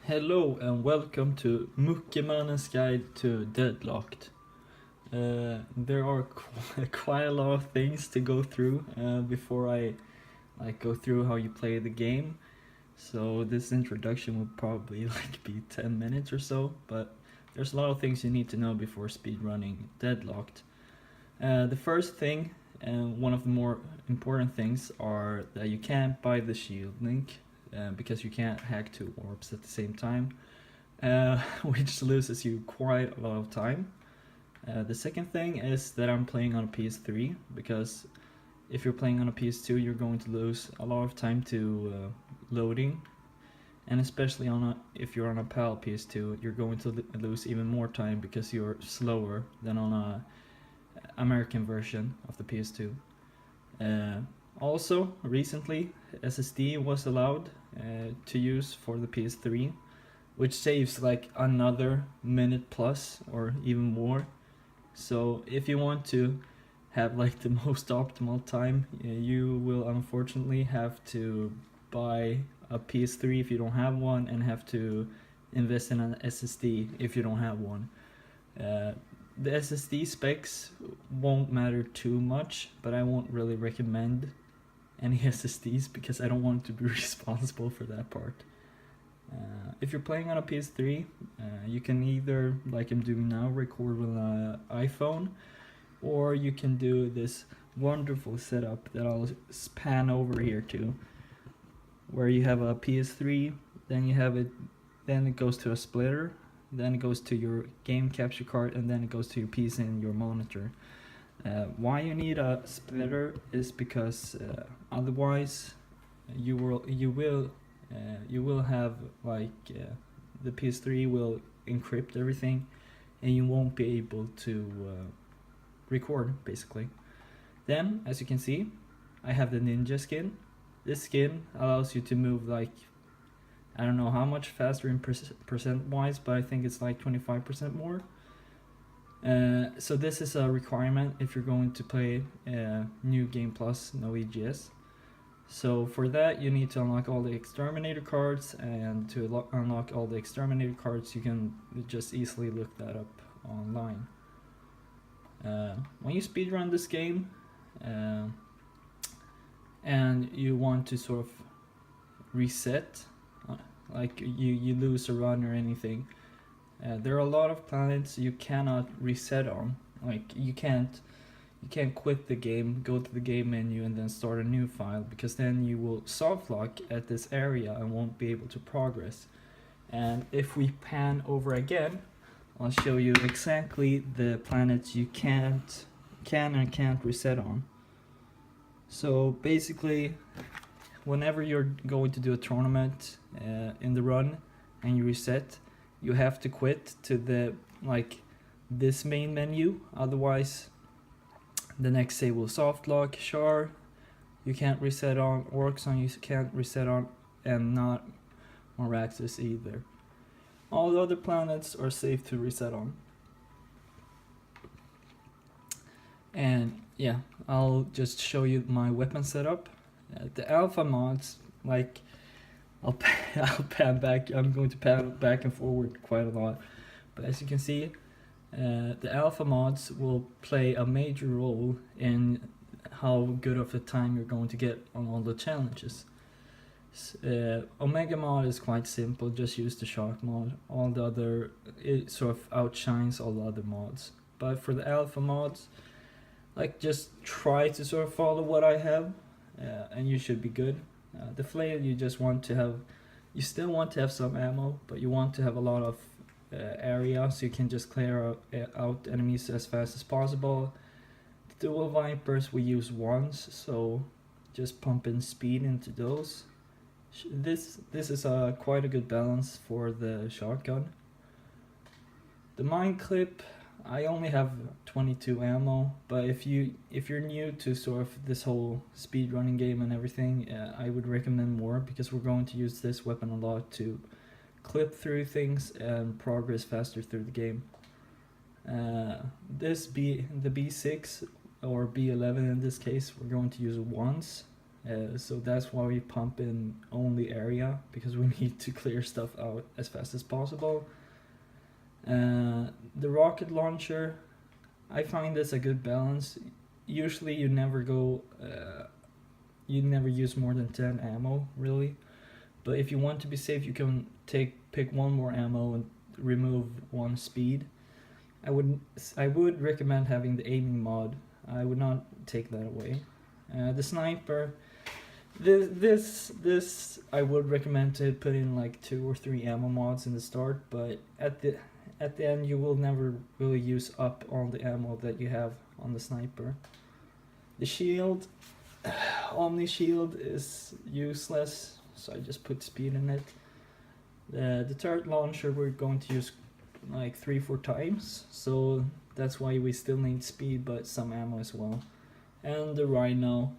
Hello and welcome to Muckemannens Guide to Deadlocked. There are quite a lot of things to go through before I go through how you play the game. So this introduction will probably be 10 minutes or so, but there's a lot of things you need to know before speedrunning Deadlocked. The first thing, and one of the more important things, are that you can't buy the shield link. Because you can't hack two orbs at the same time, which loses you quite a lot of time. The second thing is that I'm playing on a PS3, because if you're playing on a PS2 you're going to lose a lot of time to loading, and especially if you're on a PAL PS2 you're going to lose even more time because you're slower than on a American version of the PS2. Also, recently SSD was allowed to use for the PS3, which saves like another minute plus or even more. So if you want to have the most optimal time, you will unfortunately have to buy a PS3 if you don't have one, and have to invest in an SSD if you don't have one. The SSD specs won't matter too much, but I won't really recommend any SSDs because I don't want to be responsible for that part. If you're playing on a PS3, you can either, like I'm doing now, record with an iPhone, or you can do this wonderful setup that I'll pan over here to, where you have a PS3, then it goes to a splitter, then it goes to your game capture card, and then it goes to your PC and your monitor. Why you need a splitter is because otherwise you will have the PS3 will encrypt everything and you won't be able to record basically. Then, as you can see, I have the ninja skin. This skin allows you to move I don't know how much faster in percent wise, but I think it's 25% more. So this is a requirement if you're going to play New Game Plus, no EGS. So for that you need to unlock all the exterminator cards, and to unlock all the exterminator cards you can just easily look that up online. When you speedrun this game and you want to sort of reset, you lose a run or anything, there are a lot of planets you cannot reset on. You can't quit the game, go to the game menu, and then start a new file, because then you will soft lock at this area and won't be able to progress. And if we pan over again, I'll show you exactly the planets you can and can't reset on. So basically, whenever you're going to do a tournament in the run and you reset, you have to quit to the this main menu, otherwise the next save will soft lock. Shaar you can't reset on, Orxon you can't reset on, and not Maraxus either. All the other planets are safe to reset on. And yeah, I'll just show you my weapon setup. The alpha mods, I'll pan back. I'm going to pan back and forward quite a lot, but as you can see, the alpha mods will play a major role in how good of a time you're going to get on all the challenges. Omega mod is quite simple, just use the shock mod. All the other, it sort of outshines all the other mods. But for the alpha mods, just try to sort of follow what I have, and you should be good. The flail, you still want to have some ammo, but you want to have a lot of area, so you can just clear out enemies as fast as possible. The dual vipers we use once, so just pump in speed into those. This is quite a good balance for the shotgun. The mine clip, I only have 22 ammo, but if you're new to sort of this whole speedrunning game and everything, I would recommend more, because we're going to use this weapon a lot to clip through things and progress faster through the game. The B6 or B11 in this case, we're going to use once, So that's why we pump in only area, because we need to clear stuff out as fast as possible. The rocket launcher, I find this a good balance. Usually you never use more than 10 ammo really, but if you want to be safe you can pick one more ammo and remove one speed. I would recommend having the aiming mod. I would not take that away. The sniper, this I would recommend to put in like 2 or 3 ammo mods in the start, but at the end you will never really use up all the ammo that you have on the sniper. The shield, Omni shield is useless, so I just put speed in it. The turret launcher we're going to use like 3-4 times, so that's why we still need speed but some ammo as well. And the rhino,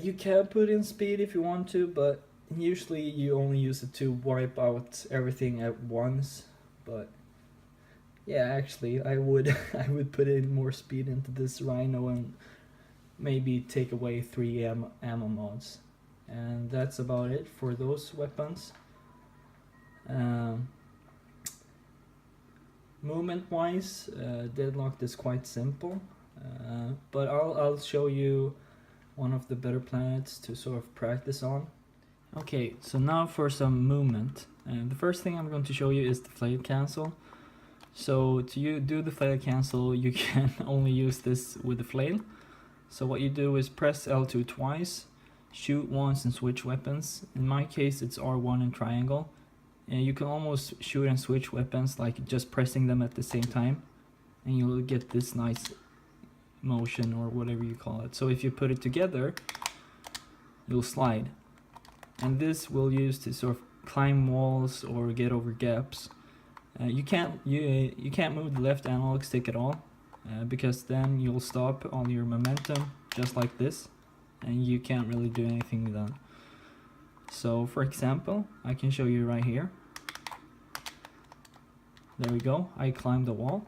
you can put in speed if you want to, but usually you only use it to wipe out everything at once. But yeah, actually I would I would put in more speed into this rhino and maybe take away 3 ammo mods. And that's about it for those weapons. Movement wise, Deadlocked is quite simple, but I'll show you one of the better planets to sort of practice on. Okay, so now for some movement. The first thing I'm going to show you is the flail cancel. So to do the flail cancel, you can only use this with the flail. So what you do is press L2 twice, shoot once and switch weapons. In my case it's R1 and triangle. And you can almost shoot and switch weapons like just pressing them at the same time, and you'll get this nice motion or whatever you call it. So if you put it together, you'll slide, and this we'll use to sort of climb walls or get over gaps. You can't move the left analog stick at all, because then you'll stop all your momentum just like this, and you can't really do anything with that. So for example, I can show you right here. There we go, I climbed the wall.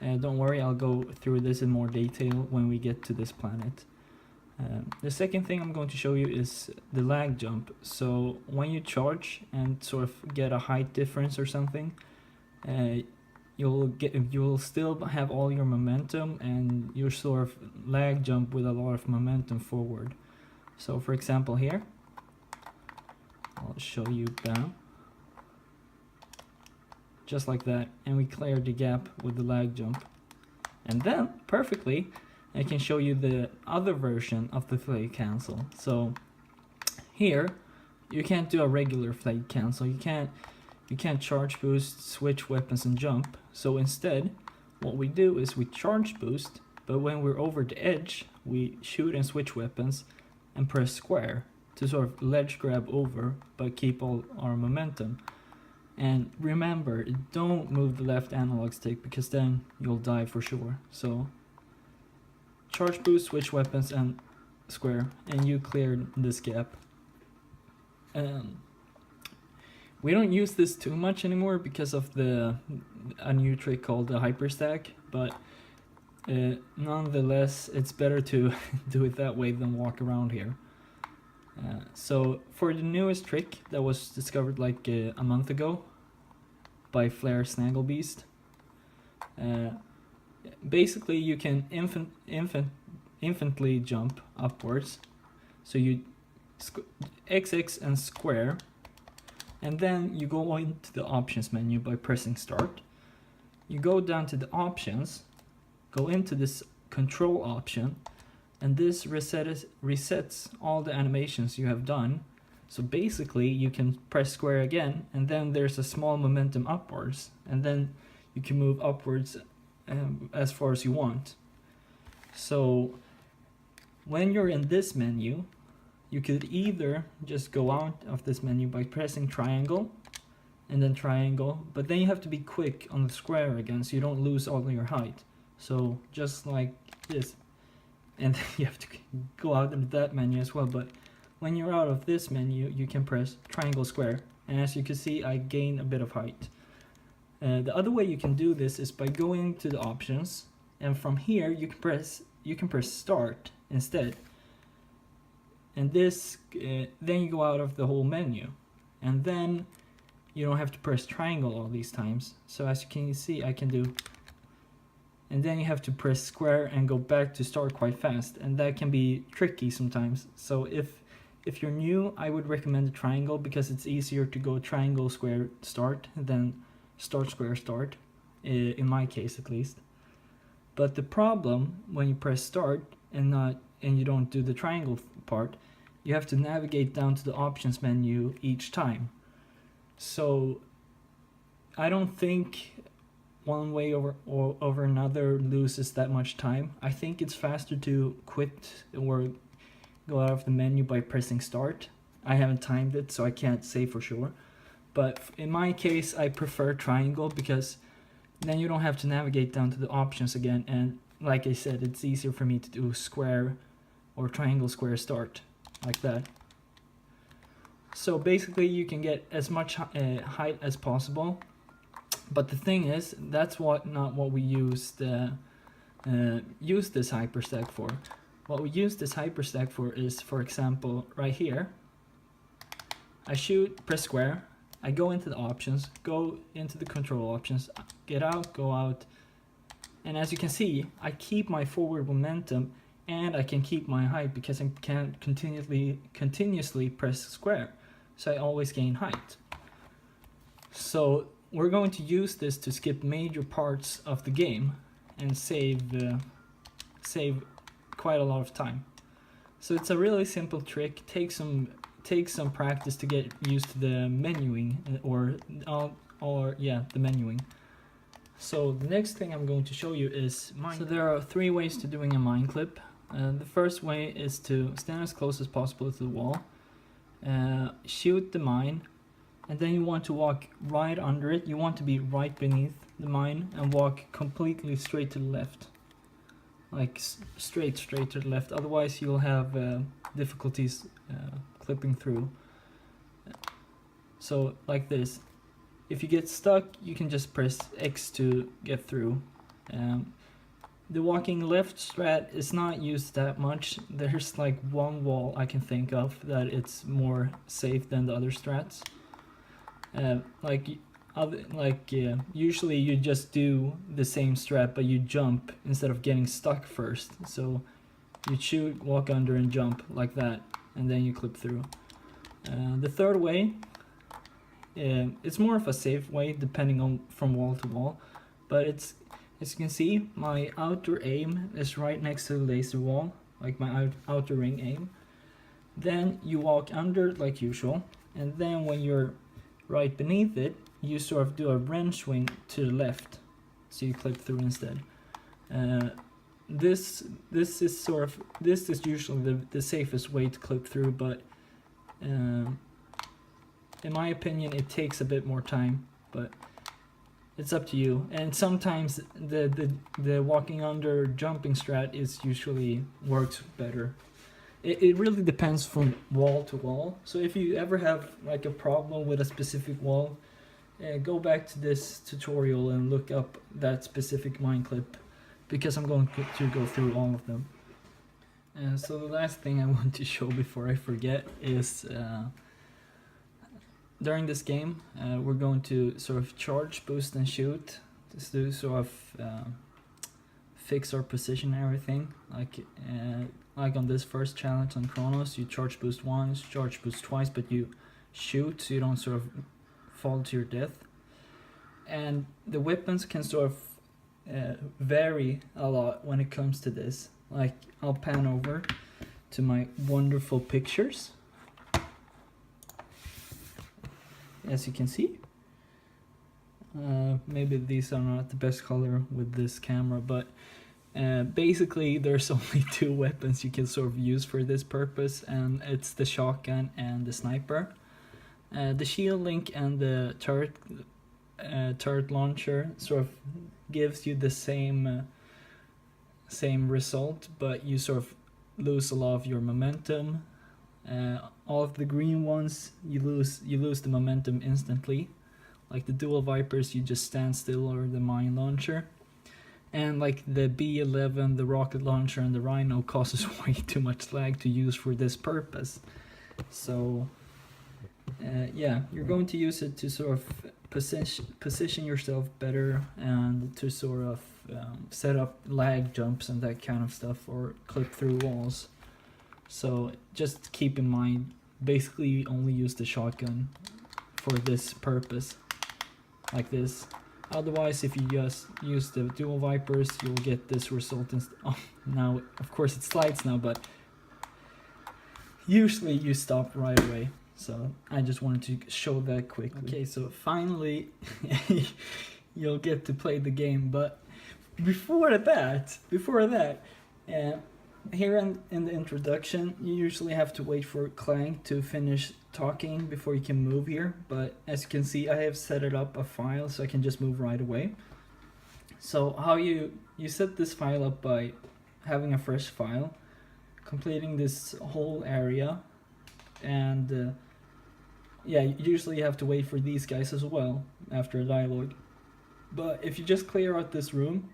And don't worry, I'll go through this in more detail when we get to this planet. The second thing I'm going to show you is the lag jump. So when you charge and sort of get a height difference or something, you'll still have all your momentum, and you sort of lag jump with a lot of momentum forward. So for example here, I'll show you down, just like that, and we cleared the gap with the lag jump. And then perfectly I can show you the other version of the flail cancel. So here you can't do a regular flail cancel, you can't charge boost, switch weapons and jump. So instead what we do is we charge boost, but when we're over the edge we shoot and switch weapons and press square to sort of ledge grab over but keep all our momentum. And remember, don't move the left analog stick because then you'll die for sure. So charge boost, switch weapons and square, and you cleared this gap. We don't use this too much anymore because of a new trick called the hyperstack, but nonetheless it's better to do it that way than walk around here. So for the newest trick that was discovered like a month ago by Flare Snagglebeast, basically you can infinitely jump upwards. So you XX and square, and then you go into the options menu by pressing start. You go down to the options, go into this control option, and this resets all the animations you have done. So basically you can press square again, and then there's a small momentum upwards, and then you can move upwards as far as you want. So when you're in this menu, you could either just go out of this menu by pressing triangle and then triangle, but then you have to be quick on the square again so you don't lose all of your height. So just like this, and then you have to go out into that menu as well. But when you're out of this menu, you can press triangle square, and as you can see, I gain a bit of height. The other way you can do this is by going to the options, and from here you can press start instead. And this, then you go out of the whole menu, and then you don't have to press triangle all these times. So as you can see, I can do, and then you have to press square and go back to start quite fast, and that can be tricky sometimes. So if you're new, I would recommend the triangle, because it's easier to go triangle square start than start square start, in my case at least. But the problem when you press start and you don't do the triangle part, you have to navigate down to the options menu each time. So I don't think one way over another loses that much time. I think it's faster to quit or go out of the menu by pressing start. I haven't timed it, so I can't say for sure. But in my case, I prefer triangle, because then you don't have to navigate down to the options again. And like I said, it's easier for me to do square or triangle square start like that. So basically you can get as much height as possible. But the thing is, that's not what we use this hyperstack for. What we use this hyperstack for is, for example, right here. I shoot, press square, I go into the options, go into the control options, get out, go out, and as you can see, I keep my forward momentum and I can keep my height, because I can't continuously press square, so I always gain height. So we're going to use this to skip major parts of the game and save quite a lot of time. So it's a really simple trick. Take some practice to get used to the menuing, the menuing. So the next thing I'm going to show you is so there are 3 ways to doing a mine clip. The first way is to stand as close as possible to the wall, shoot the mine, and then you want to walk right under it. You want to be right beneath the mine and walk completely straight to the left, like straight to the left. Otherwise you'll have difficulties clipping through. So like this. If you get stuck, you can just press X to get through. The walking left strat is not used that much. There's like one wall I can think of that it's more safe than the other strats. Usually you just do the same strat, but you jump instead of getting stuck first. So you shoot, walk under, and jump like that, and then you clip through. The third way, it's more of a safe way depending on from wall to wall, but it's, as you can see, my outer aim is right next to the laser wall, like my outer ring aim. Then you walk under like usual, and then when you're right beneath it, you sort of do a wrench swing to the left, so you clip through instead. This is usually the safest way to clip through, but in my opinion it takes a bit more time, but it's up to you. And sometimes the walking under jumping strat is usually works better. It really depends from wall to wall. So if you ever have like a problem with a specific wall, go back to this tutorial and look up that specific mine clip, because I'm going to go through all of them. So the last thing I want to show before I forget is during this game we're going to sort of charge, boost, and shoot, just to sort of fix our position and everything. Like on this first challenge on Kronos, you charge boost once, charge boost twice, but you shoot so you don't sort of fall to your death. And the weapons can sort of vary a lot when it comes to this. Like, I'll pan over to my wonderful pictures. As you can see, maybe these are not the best color with this camera, but basically there's only 2 weapons you can sort of use for this purpose, and it's the shotgun and the sniper. The shield link and the turret launcher sort of gives you the same result, but you sort of lose a lot of your momentum. All of the green ones, you lose the momentum instantly. Like the dual vipers, you just stand still, or the mine launcher. And like the B11, the rocket launcher, and the Rhino causes way too much lag to use for this purpose. So yeah, you're going to use it to sort of position yourself better and to sort of set up lag jumps and that kind of stuff, or clip through walls. So just keep in mind, basically only use the shotgun for this purpose, like this. Otherwise, if you just use the dual vipers, you'll get this result. Oh, now, of course, it slides now, but usually you stop right away. So I just wanted to show that quickly. Okay, so finally you'll get to play the game. But before that, here in the introduction, you usually have to wait for Clank to finish talking before you can move here. But as you can see, I have set it up a file so I can just move right away. So how you set this file up by having a fresh file, completing this whole area, and yeah, usually you have to wait for these guys as well after a dialogue. But if you just clear out this room,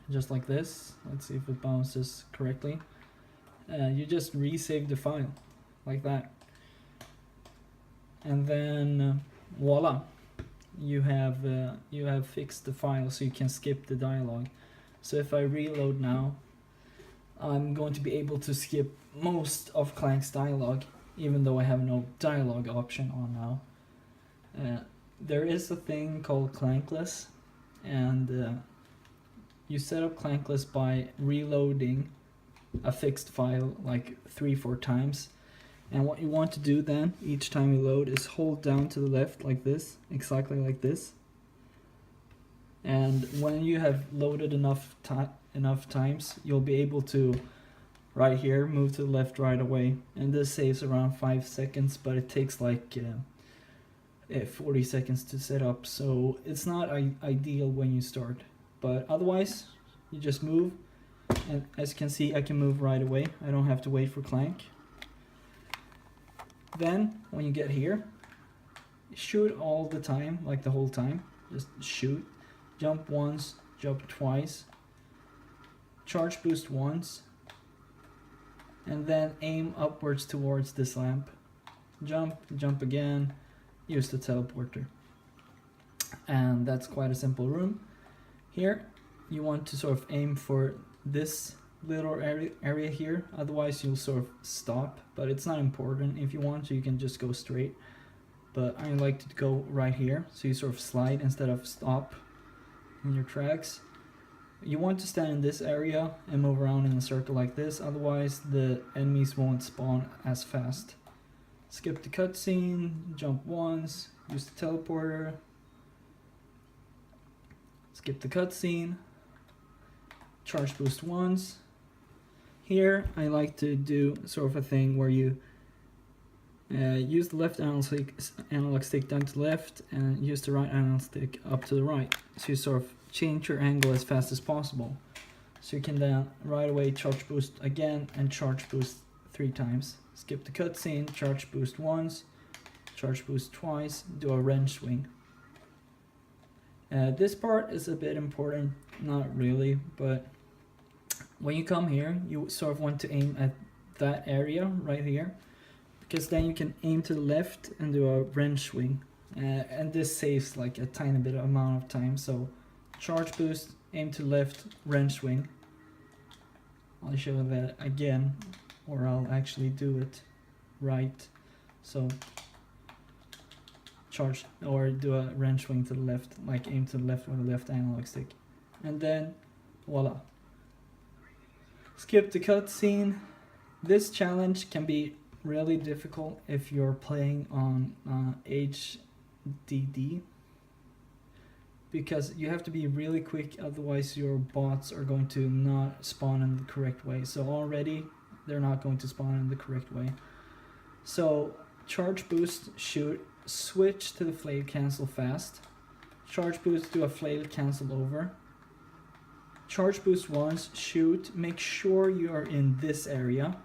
just like this, let's see if it bounces correctly, you just resave the file like that, and then voila, you have fixed the file so you can skip the dialogue. So if I reload now, I'm going to be able to skip most of Clank's dialogue, even though I have no dialogue option on now. There is a thing called clankless, and you set up clankless by reloading a fixed file like 3-4 times. And what you want to do then, each time you load, is hold down to the left like this, exactly like this. And when you have loaded enough times, you'll be able to, right here, move to the left right away. And this saves around 5 seconds, but it takes like 40 seconds to set up. So it's not ideal when you start. But otherwise, you just move. And as you can see, I can move right away. I don't have to wait for Clank. Then, when you get here, shoot all the time, like the whole time. Just shoot. Jump once, jump twice. Charge boost once. And then aim upwards towards this lamp. Jump, jump again. Use the teleporter. And that's quite a simple room. Here, you want to sort of aim for this little area here, otherwise you'll sort of stop, but it's not important. If you want to, you can just go straight, but I like to go right here, so you sort of slide instead of stop in your tracks. You want to stand in this area and move around in a circle like this, otherwise the enemies won't spawn as fast. Skip the cutscene, jump once, use the teleporter, skip the cutscene, charge boost once. Here I like to do sort of a thing where you use the left analog stick down to the left and use the right analog stick up to the right. So you sort of change your angle as fast as possible. So you can then right away charge boost again and charge boost 3 times. Skip the cutscene, charge boost once, charge boost twice, do a wrench swing. This part is a bit important, not really, but when you come here, you sort of want to aim at that area right here, because then you can aim to the left and do a wrench swing, and this saves like a tiny bit amount of time. So charge boost, aim to left, wrench swing. I'll show that again, or I'll actually do it right. So charge or do a wrench swing to the left, like aim to the left with the left analog stick, and then voila. Skip the cutscene. This challenge can be really difficult if you're playing on HDD, because you have to be really quick, otherwise your bots are going to not spawn in the correct way. So already they're not going to spawn in the correct way. So charge boost, shoot, switch to the flail cancel fast. Charge boost, do a flail cancel over. Charge boost once, shoot, make sure you are in this area,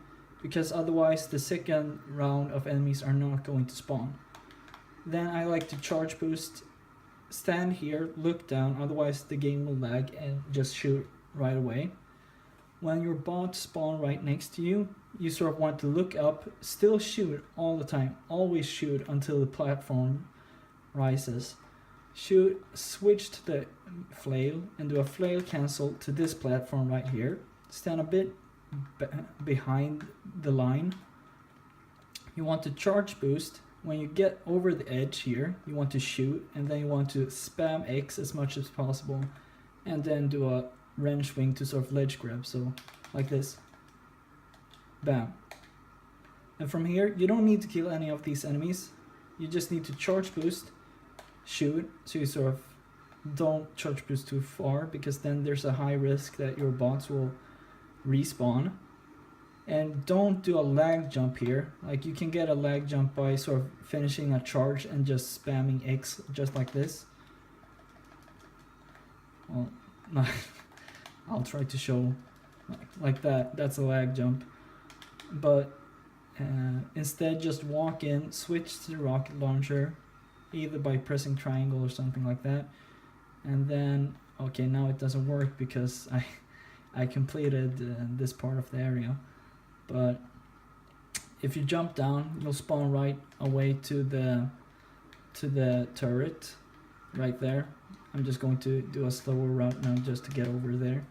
because otherwise the second round of enemies are not going to spawn. Then I like to charge boost stand here, look down, otherwise the game will lag and just shoot right away. When your bots spawn right next to you, you sort of want to look up, still shoot all the time, always shoot until the platform rises. Shoot, switch to the flail and do a flail cancel to this platform right here. Stand a bit behind the line. You want to charge boost. When you get over the edge here, you want to shoot, and then you want to spam X as much as possible, and then do a wrench swing to sort of ledge grab, so like this. Bam. And from here, you don't need to kill any of these enemies. You just need to charge boost, shoot, so you sort of don't charge boost too far, because then there's a high risk that your bots will respawn. And don't do a lag jump here. Like, you can get a lag jump by sort of finishing a charge and just spamming X just like this. Well, no, I'll try to show like that. That's a lag jump. But instead just walk in, switch to the rocket launcher, either by pressing triangle or something like that. And then, okay, now it doesn't work because I completed this part of the area. But if you jump down, you'll spawn right away to the turret right there. I'm just going to do a slower route now just to get over there.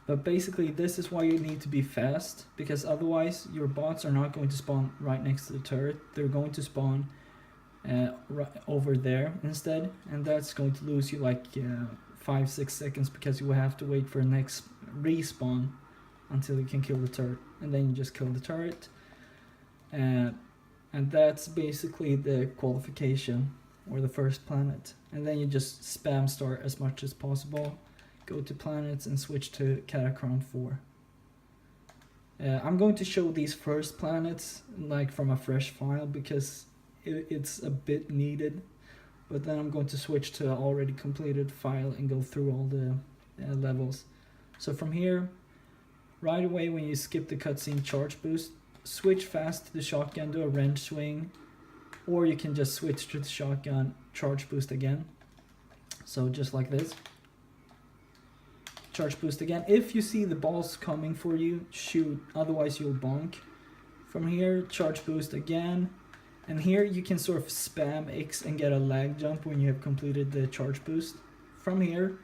But basically this is why you need to be fast, because otherwise your bots are not going to spawn right next to the turret. They're going to spawn right over there instead, and that's going to lose you like 5-6 seconds, because you will have to wait for the next respawn until you can kill the turret, and then you just kill the turret. And that's basically the qualification, or the first planet. And then you just spam start as much as possible, go to planets and switch to Catacrom 4. I'm going to show these first planets like from a fresh file, because it's a bit needed. But then I'm going to switch to an already completed file and go through all the levels. So from here, right away when you skip the cutscene charge boost, switch fast to the shotgun, do a wrench swing, or you can just switch to the shotgun, charge boost again. So just like this. Charge boost again. If you see the balls coming for you, shoot, otherwise you'll bonk. From here, charge boost again. And here you can sort of spam X and get a lag jump when you have completed the charge boost. From here,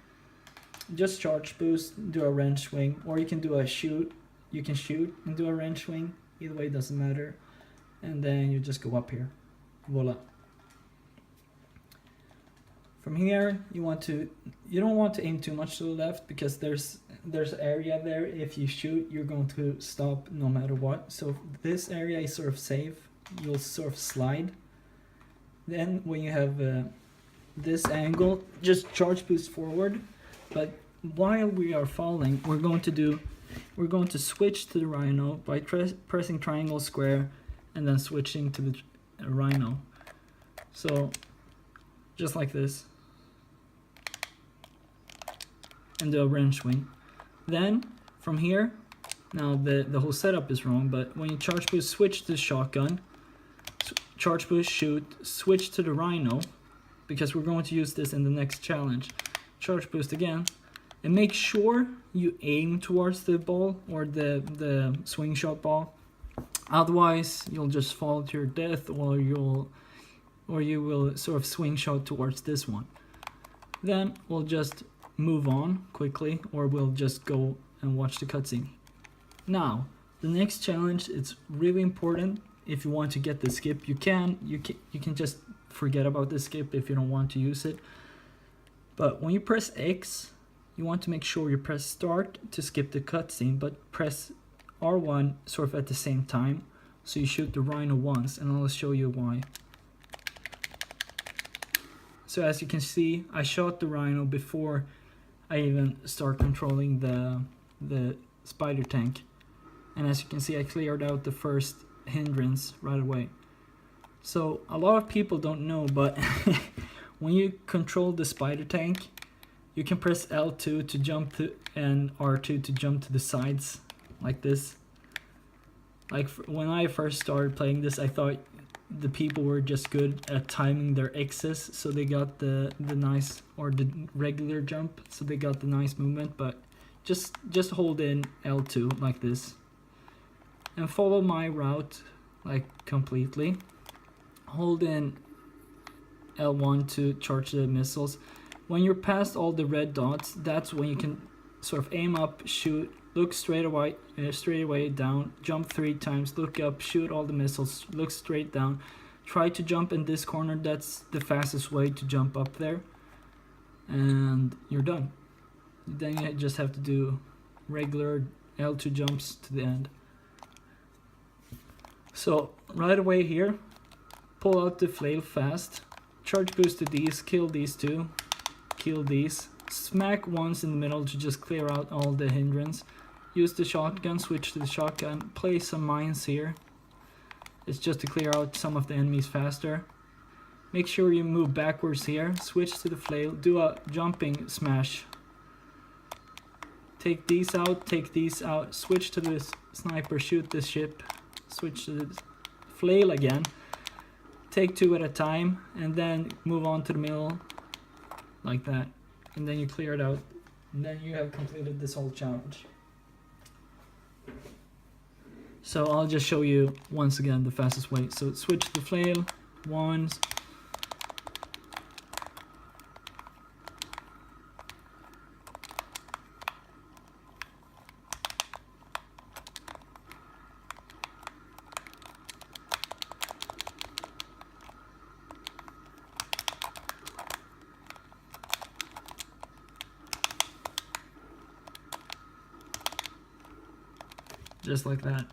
just charge boost, do a wrench swing, or you can do a shoot. You can shoot and do a wrench swing. Either way, it doesn't matter. And then you just go up here. Voila. From here, you don't want to aim too much to the left, because there's area there. If you shoot, you're going to stop no matter what. So this area is sort of safe. You'll sort of slide. Then when you have this angle, just charge boost forward. But while we are falling, we're going to switch to the Rhino by pressing triangle, square, and then switching to the Rhino. So just like this, and do a wrench swing. Then from here, now the whole setup is wrong, but when you charge boost, switch to the shotgun, charge boost, shoot, switch to the Rhino, because we're going to use this in the next challenge. Charge boost again, and make sure you aim towards the ball, or the swing shot ball. Otherwise you'll just fall to your death, or you will sort of swing shot towards this one. Then we'll just move on quickly, or we'll just go and watch the cutscene. Now the next challenge, it's really important. If you want to get the skip, you can just forget about the skip if you don't want to use it. But when you press X, you want to make sure you press start to skip the cutscene, but press R1 sort of at the same time, so you shoot the Rhino once, and I'll show you why. So as you can see, I shot the Rhino before I even start controlling the spider tank. And as you can see, I cleared out the first hindrance right away. So a lot of people don't know, but when you control the spider tank, you can press L2 to jump to, and R2 to jump to the sides, like this. Like when I first started playing this, I thought the people were just good at timing their X's, so they got the nice, or the regular jump, so they got the nice movement. But just hold in L2 like this and follow my route like completely. Hold in L1 to charge the missiles. When you're past all the red dots, that's when you can sort of aim up, shoot, look straight away down, jump 3 times, look up, shoot all the missiles, look straight down. Try to jump in this corner, that's the fastest way to jump up there. And you're done. Then you just have to do regular L2 jumps to the end. So right away here, pull out the flail fast, charge boost to these, kill these 2, kill these, smack once in the middle to just clear out all the hindrance. Use the shotgun, switch to the shotgun, place some mines here. It's just to clear out some of the enemies faster. Make sure you move backwards here, switch to the flail, do a jumping smash. Take these out, switch to the sniper, shoot the ship, switch to the flail again. Take 2 at a time and then move on to the middle like that. And then you clear it out, and then you have completed this whole challenge. So I'll just show you once again the fastest way. So switch the flail once. Just like that.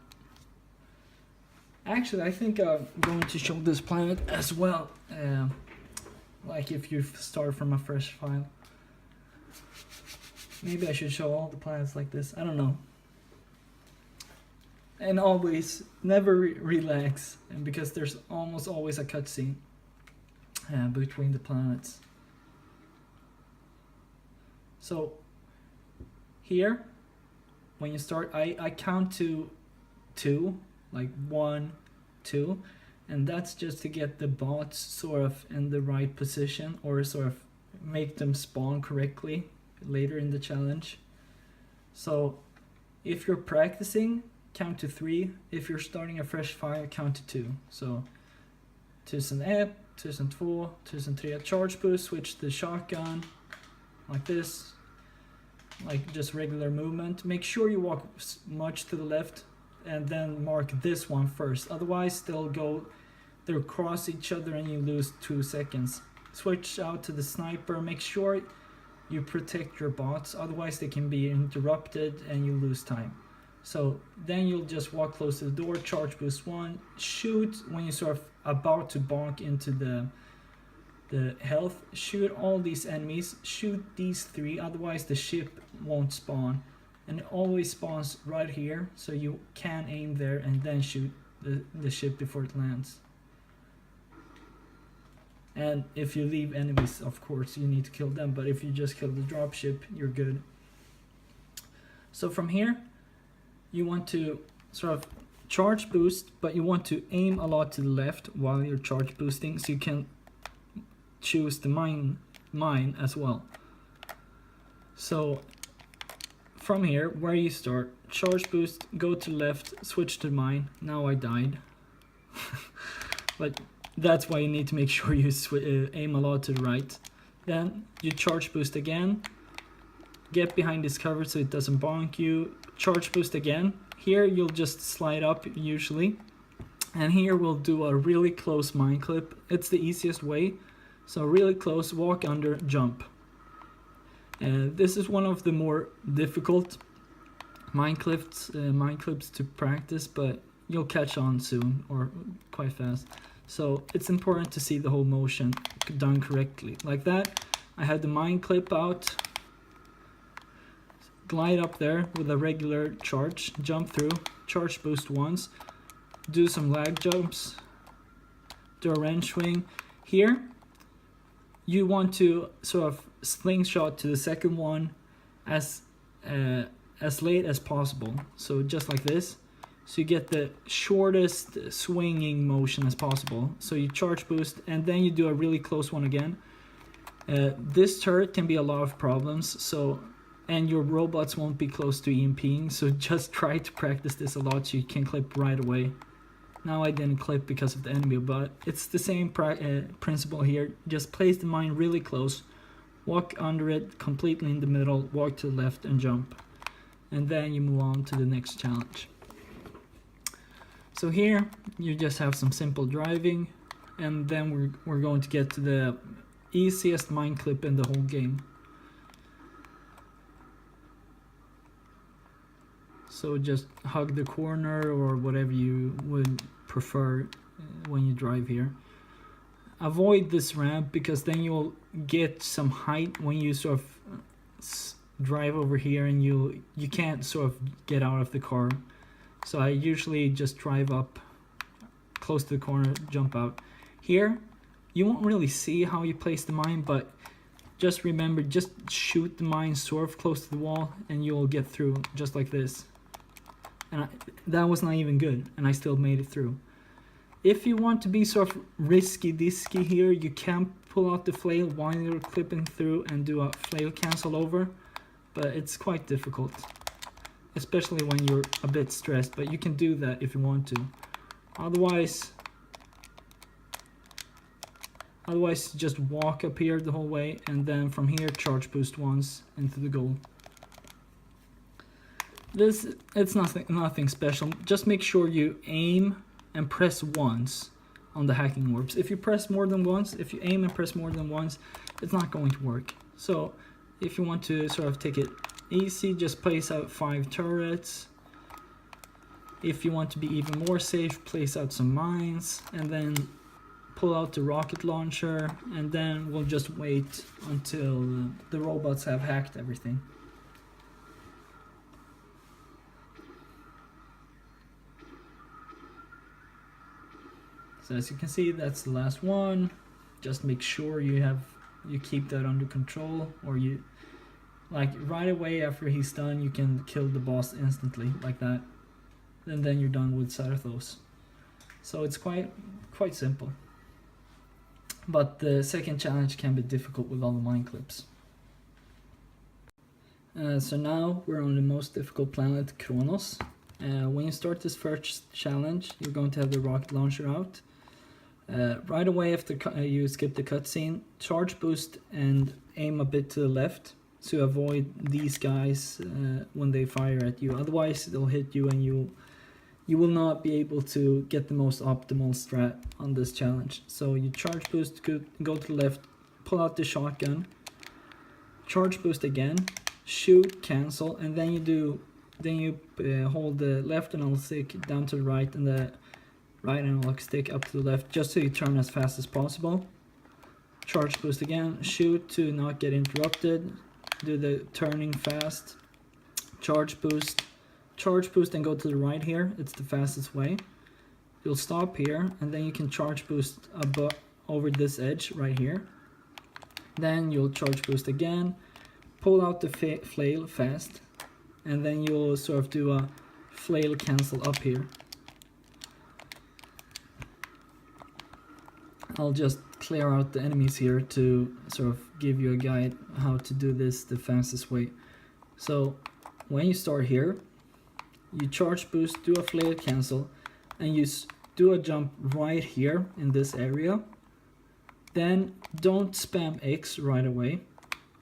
Actually, I think I'm going to show this planet as well. Like if you start from a fresh file. Maybe I should show all the planets like this. I don't know. And always, never relax, because there's almost always a cutscene between the planets. So here, when you start, I count to 2, like 1, 2, and that's just to get the bots sort of in the right position, or sort of make them spawn correctly later in the challenge. So if you're practicing, count to 3. If you're starting a fresh file, count to 2. So 1001, 1002, 1003, charge boost, switch the shotgun like this. Like just regular movement. Make sure you walk much to the left and then mark this one first. Otherwise they'll cross each other and you lose 2 seconds. Switch out to the sniper. Make sure you protect your bots. Otherwise they can be interrupted and you lose time. So then you'll just walk close to the door, charge boost 1, shoot when you're sort of about to bonk into the health, shoot all these enemies, shoot these 3, otherwise the ship won't spawn, and it always spawns right here, so you can aim there and then shoot the ship before it lands. And if you leave enemies, of course you need to kill them, but if you just kill the dropship, you're good. So from here you want to sort of charge boost, but you want to aim a lot to the left while you're charge boosting, so you can choose the mine as well. So from here, where you start, charge boost, go to left, switch to mine. Now I died. But that's why you need to make sure you aim a lot to the right. Then you charge boost again, get behind this cover so it doesn't bonk you, charge boost again. Here you'll just slide up usually, and here we'll do a really close mine clip. It's the easiest way. So really close, walk under, jump. This is one of the more difficult mine clips to practice, but you'll catch on soon, or quite fast. So it's important to see the whole motion done correctly. Like that, I had the mine clip out, glide up there with a regular charge, jump through, charge boost once, do some lag jumps, do a wrench swing. Here, you want to sort of slingshot to the second one as late as possible. So just like this, so you get the shortest swinging motion as possible. So you charge boost and then you do a really close one again. This turret can be a lot of problems, so, and your robots won't be close to EMPing, so just try to practice this a lot so you can clip right away. Now I didn't clip because of the enemy, but it's the same principle here. Just place the mine really close, walk under it completely in the middle, walk to the left and jump. And then you move on to the next challenge. So here you just have some simple driving, and then we're going to get to the easiest mine clip in the whole game. So just hug the corner or whatever you would prefer when you drive here. Avoid this ramp because then you'll get some height when you sort of drive over here, and you can't sort of get out of the car. So I usually just drive up close to the corner, jump out. Here you won't really see how you place the mine, but just remember, just shoot the mine sort of close to the wall and you'll get through just like this. And that was not even good, and I still made it through. If you want to be sort of risky-disky here, you can pull out the flail while you're clipping through and do a flail cancel over, but it's quite difficult, especially when you're a bit stressed, but you can do that if you want to. Otherwise just walk up here the whole way, and then from here charge boost once into the goal. It's nothing special. Just make sure you aim and press once on the hacking orbs. If you press more than once, if you aim and press more than once, it's not going to work. So if you want to sort of take it easy, just place out 5 turrets. If you want to be even more safe, place out some mines, and then pull out the rocket launcher, and then we'll just wait until the robots have hacked everything. So as you can see, that's the last one. Just make sure you keep that under control, or you, like right away after he's done, you can kill the boss instantly like that, and then you're done with Sarathos. So it's quite simple. But the second challenge can be difficult with all the mine clips. So now we're on the most difficult planet, Kronos. When you start this first challenge, you're going to have the rocket launcher out. Right away after you skip the cutscene, charge boost and aim a bit to the left to avoid these guys when they fire at you. Otherwise they'll hit you and you will not be able to get the most optimal strat on this challenge. So you charge boost, go to the left, pull out the shotgun, charge boost again, shoot, cancel, and then you hold the left analog stick down to the right and the right analog stick up to the left, just so you turn as fast as possible. Charge boost again, shoot to not get interrupted, do the turning fast, charge boost and go to the right here, it's the fastest way. You'll stop here and then you can charge boost over this edge right here. Then you'll charge boost again, pull out the flail fast, and then you'll sort of do a flail cancel up here. I'll just clear out the enemies here to sort of give you a guide how to do this the fastest way. So when you start here, you charge boost, do a flail cancel, and you do a jump right here in this area. Then don't spam X right away.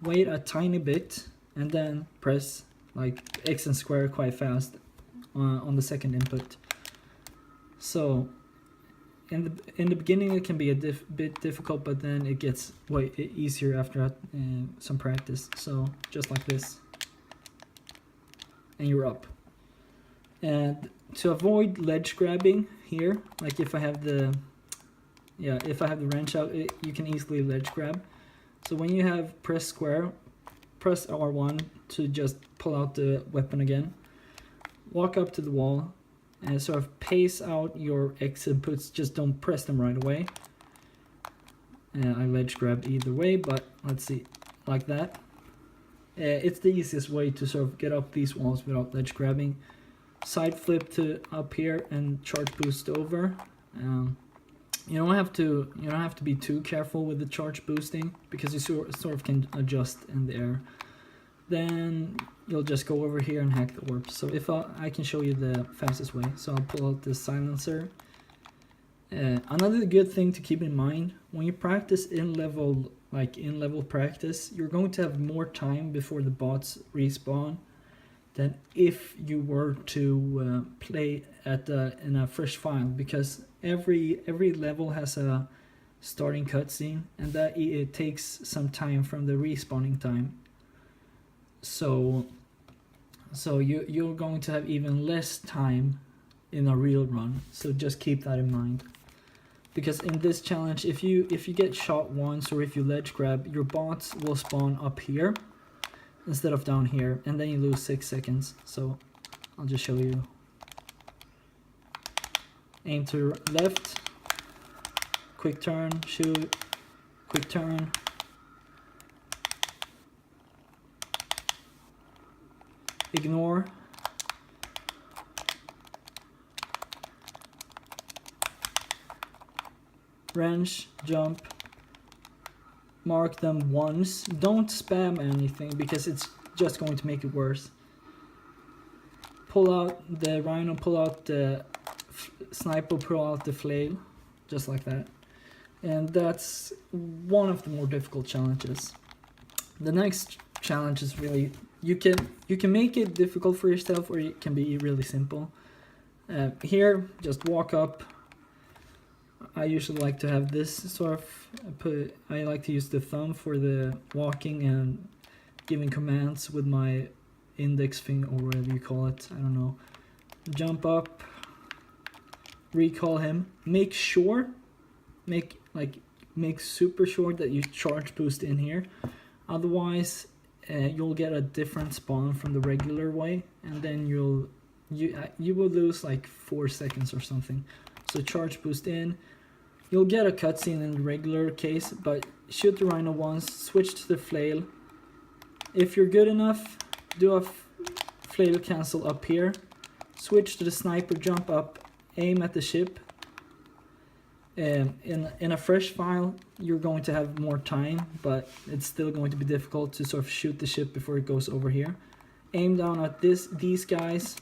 Wait a tiny bit and then press like X and square quite fast on the second input. So in the beginning it can be a bit difficult, but then it gets way easier after some practice. So just like this, and you're up. And to avoid ledge grabbing here, like if I have the wrench out, you can easily ledge grab. So when you have press square, press R1 to just pull out the weapon again. Walk up to the wall and sort of pace out your X inputs, just don't press them right away. I ledge grab either way, but let's see, like that. It's the easiest way to sort of get up these walls without ledge grabbing. side flip to up here and charge boost over. You don't have to be too careful with the charge boosting because you sort of can adjust in the air. Then you'll just go over here and hack the warp. So if I can show you the fastest way. So I'll pull out the silencer. Another good thing to keep in mind when you practice in level practice, you're going to have more time before the bots respawn than if you were to play in a fresh file, because every level has a starting cutscene, and that it takes some time from the respawning time. So you're going to have even less time in a real run. So just keep that in mind. Because in this challenge, if you get shot once or if you ledge grab, your bots will spawn up here instead of down here, and then you lose 6 seconds. So I'll just show you. Aim to left, quick turn, shoot, quick turn. Ignore. Wrench, jump, mark them once. Don't spam anything because it's just going to make it worse. Pull out the rhino, pull out the sniper, pull out the flail, just like that. And that's one of the more difficult challenges. The next challenge is really, you can make it difficult for yourself, or it can be really simple. Here, just walk up. I usually like to have this sort of I like to use the thumb for the walking and giving commands with my index finger, or whatever you call it, I don't know. Jump up, recall him, make super sure that you charge boost in here, otherwise you'll get a different spawn from the regular way, and then you will lose like 4 seconds or something. So charge boost in. You'll get a cutscene in the regular case, but shoot the rhino once, switch to the flail. If you're good enough, do a flail cancel up here, switch to the sniper, jump up, aim at the ship. In a fresh file, you're going to have more time, but it's still going to be difficult to sort of shoot the ship before it goes over here. Aim down at these guys.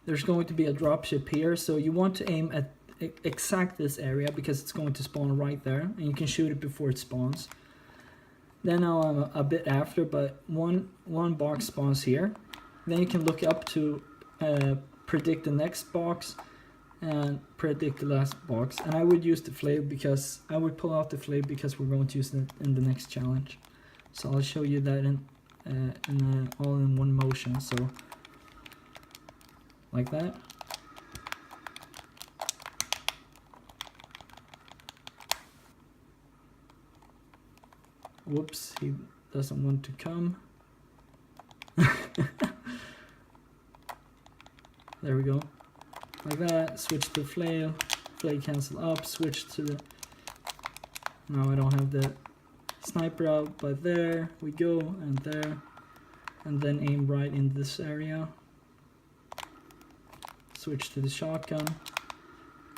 There's going to be a dropship here, so you want to aim at exact this area because it's going to spawn right there, and you can shoot it before it spawns. Then now I'm a bit after, but one box spawns here. Then you can look up to predict the next box and predict the last box. And I would use the flail because I would pull out the flail because we're going to use it in the next challenge. So I'll show you that in all in one motion. So like that. Whoops, he doesn't want to come. There we go. Like that, switch to flail cancel up, switch to the... Now I don't have the sniper out, but there we go, and there. And then aim right in this area. Switch to the shotgun.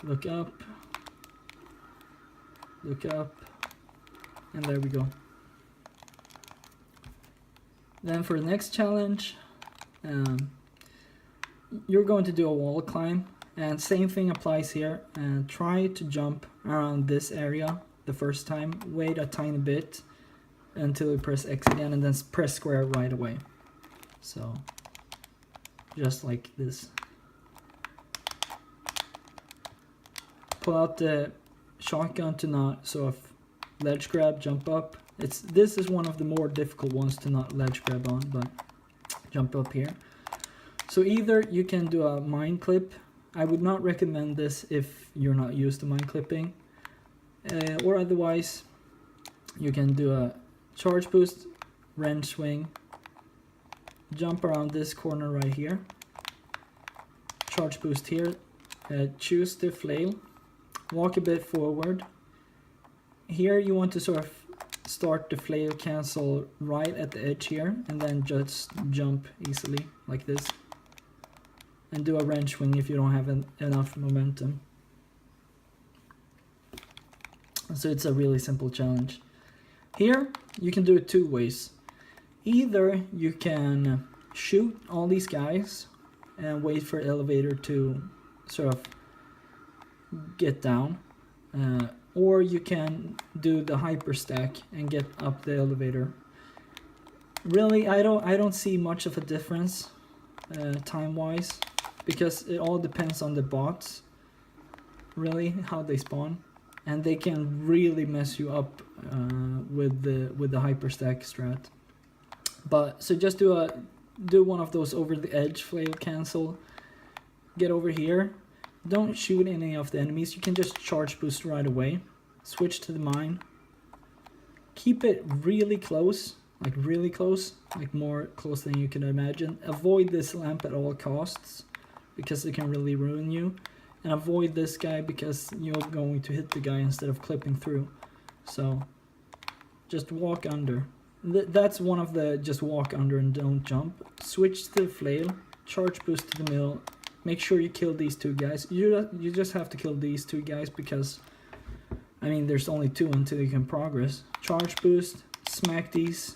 Look up. Look up. And there we go. Then for the next challenge, you're going to do a wall climb, and same thing applies here. And try to jump around this area the first time. Wait a tiny bit until you press X again, and then press square right away. So just like this. Pull out the shotgun to not sort of ledge grab, jump up. This is one of the more difficult ones to not ledge grab on, but jump up here. So either you can do a mine clip. I would not recommend this if you're not used to mine clipping, or otherwise you can do a charge boost, wrench swing, jump around this corner right here, charge boost here, choose the flail, walk a bit forward. Here you want to sort of start the flail cancel right at the edge here, and then just jump easily like this. and do a wrench swing if you don't have enough momentum. So it's a really simple challenge. Here you can do it two ways. Either you can shoot all these guys and wait for elevator to sort of get down, or you can do the hyper stack and get up the elevator. Really, I don't see much of a difference time wise, because it all depends on the bots, really, how they spawn, and they can really mess you up with the hyper stack strat. But so just do one of those over the edge flail cancel, get over here, don't shoot any of the enemies, you can just charge boost right away, switch to the mine, keep it really close, like more close than you can imagine. Avoid this lamp at all costs because it can really ruin you, and avoid this guy because you're going to hit the guy instead of clipping through. So just walk under. That's one of the, just walk under and don't jump. Switch to the flail, charge boost to the middle, make sure you kill these two guys. You just have to kill these two guys because, I mean, there's only two until you can progress. Charge boost, smack these,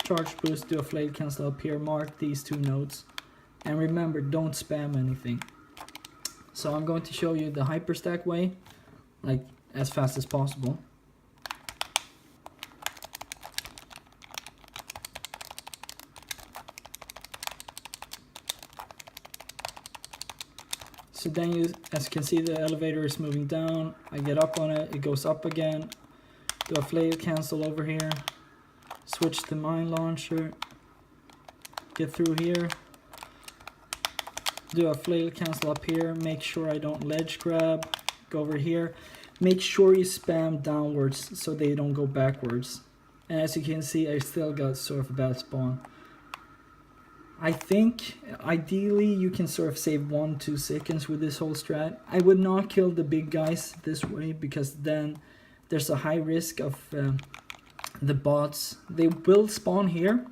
charge boost, do a flail cancel up here, mark these two nodes, and remember, don't spam anything. So I'm going to show you the hyperstack way, like as fast as possible. So then you, as you can see, the elevator is moving down. I get up on it, it goes up again. Do a flail cancel over here. Switch to mine launcher. Get through here. Do a flail cancel up here. Make sure I don't ledge grab. Go over here. Make sure you spam downwards so they don't go backwards. And as you can see, I still got sort of a bad spawn. I think ideally you can sort of save 1-2 seconds with this whole strat. I would not kill the big guys this way because then there's a high risk of the bots. They will spawn here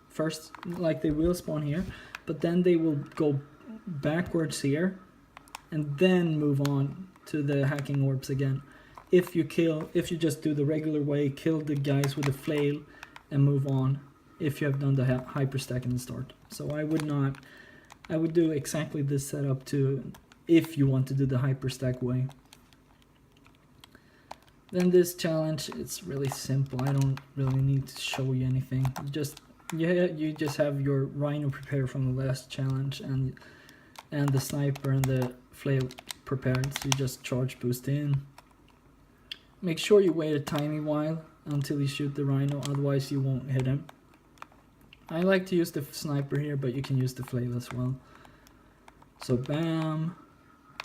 first, like they will spawn here, but then they will go backwards here and then move on to the hacking orbs again. If you just do the regular way, kill the guys with the flail and move on. If you have done the hyper stack in the start. So I would do exactly this setup too if you want to do the hyper stack way. Then this challenge, it's really simple. I don't really need to show you anything. You just have your rhino prepared from the last challenge and the sniper and the flail prepared. So you just charge boost in. Make sure you wait a tiny while until you shoot the rhino, otherwise you won't hit him. I like to use the sniper here, but you can use the flail as well. So bam,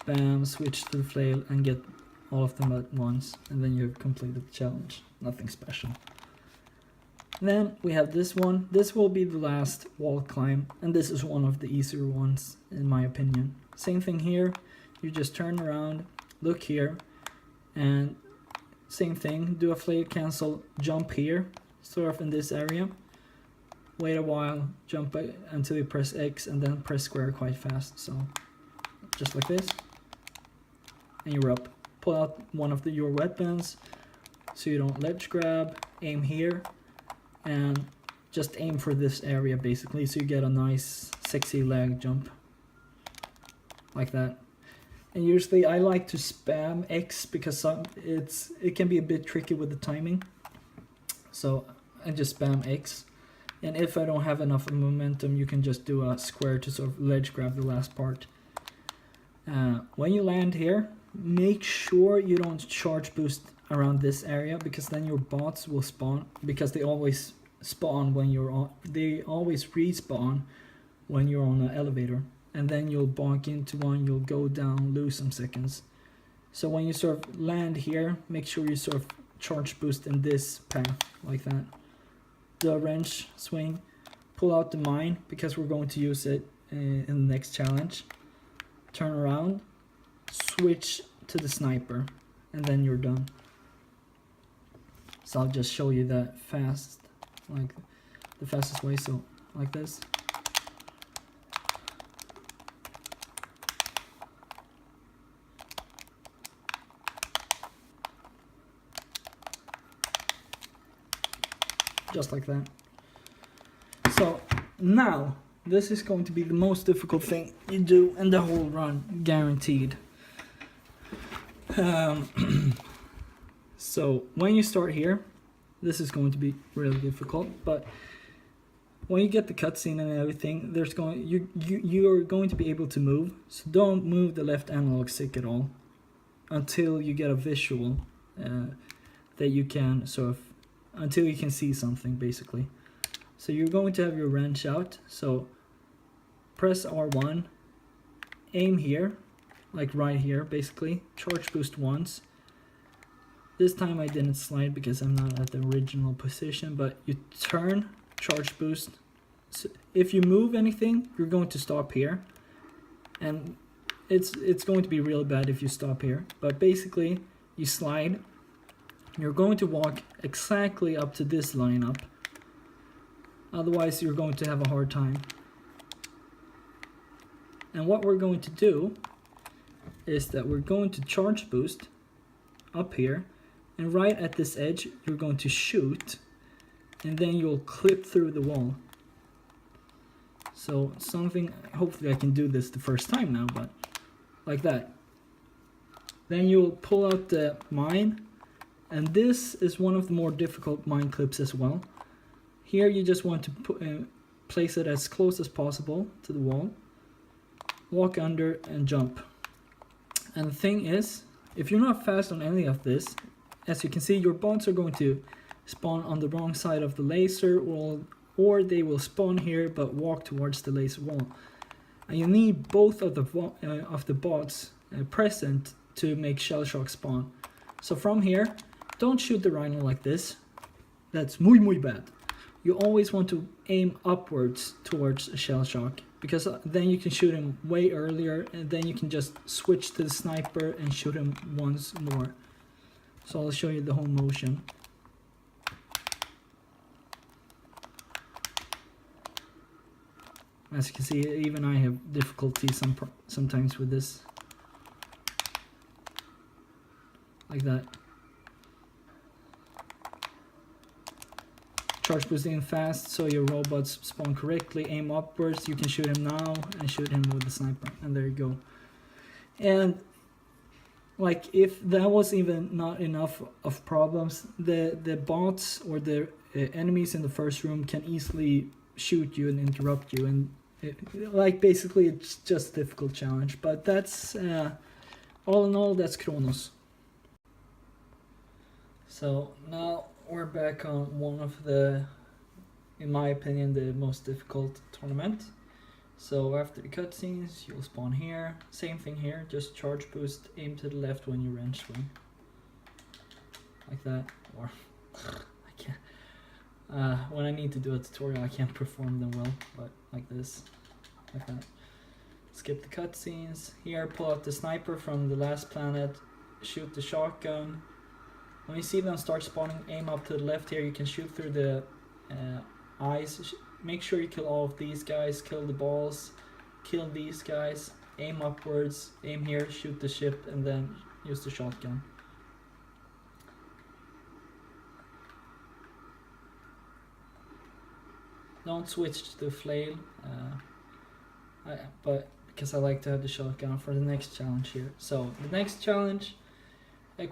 bam, switch to the flail and get all of them at once, and then you've completed the challenge. Nothing special. Then we have this one. This will be the last wall climb, and this is one of the easier ones in my opinion. Same thing here, you just turn around, look here, and same thing, do a flail cancel, jump here, sort of in this area. Wait a while, jump until you press X and then press square quite fast. So just like this, and you're up. Pull out one of your weapons so you don't ledge grab, aim here, and just aim for this area basically so you get a nice sexy lag jump like that. And usually I like to spam X because it can be a bit tricky with the timing, so I just spam X. And if I don't have enough momentum, you can just do a square to sort of ledge grab the last part. When you land here, make sure you don't charge boost around this area because then your bots will spawn, because they always spawn when you're on. They always respawn when you're on an elevator, and then you'll bonk into one, you'll go down, lose some seconds. So when you sort of land here, make sure you sort of charge boost in this path like that. The wrench swing, pull out the mine because we're going to use it in the next challenge. Turn around, switch to the sniper, and then you're done. So I'll just show you that fast, like the fastest way. So like this. just like that. So now this is going to be the most difficult thing you do in the whole run, guaranteed. So when you start here, this is going to be really difficult, but when you get the cutscene and everything, you are going to be able to move. So don't move the left analog stick at all until you get a visual that you can until you can see something, basically. So you're going to have your wrench out. So press R1, aim here, like right here, basically. Charge boost once. This time I didn't slide because I'm not at the original position, but you turn, charge boost. So if you move anything, you're going to stop here, and it's going to be real bad if you stop here. But basically, you slide. You're going to walk exactly up to this lineup. Otherwise, you're going to have a hard time. And what we're going to do is that we're going to charge boost up here, and right at this edge, you're going to shoot, and then you'll clip through the wall. So hopefully I can do this the first time now, but like that. Then you'll pull out the mine, and this is one of the more difficult mine clips as well. Here you just want to place it as close as possible to the wall, walk under and jump. And the thing is, if you're not fast on any of this, as you can see, your bots are going to spawn on the wrong side of the laser, or they will spawn here but walk towards the laser wall. And you need both of the bots present to make shell shock spawn. So from here, don't shoot the rhino like this. That's muy bad. You always want to aim upwards towards a shell shock, because then you can shoot him way earlier, and then you can just switch to the sniper and shoot him once more. So I'll show you the whole motion. As you can see, even I have difficulty sometimes with this. Like that. Charge boosting fast, so your robots spawn correctly. Aim upwards, you can shoot him now and shoot him with the sniper, and there you go. And like, if that was even not enough of problems, the bots or the enemies in the first room can easily shoot you and interrupt you, and basically it's just a difficult challenge. But that's all in all, that's Kronos. So now we're back on one of the, in my opinion, the most difficult tournament. So after the cutscenes, you'll spawn here. Same thing here, just charge boost, aim to the left when you wrench swing. Like that, or I can't. When I need to do a tutorial, I can't perform them well, but like this, like that. Skip the cutscenes. Here, pull out the sniper from the last planet, shoot the shotgun. When you see them start spawning, aim up to the left here. You can shoot through the eyes. Make sure you kill all of these guys, kill the balls, kill these guys, aim upwards, aim here, shoot the ship, and then use the shotgun. Don't switch to the flail, but because I like to have the shotgun for the next challenge here. So the next challenge,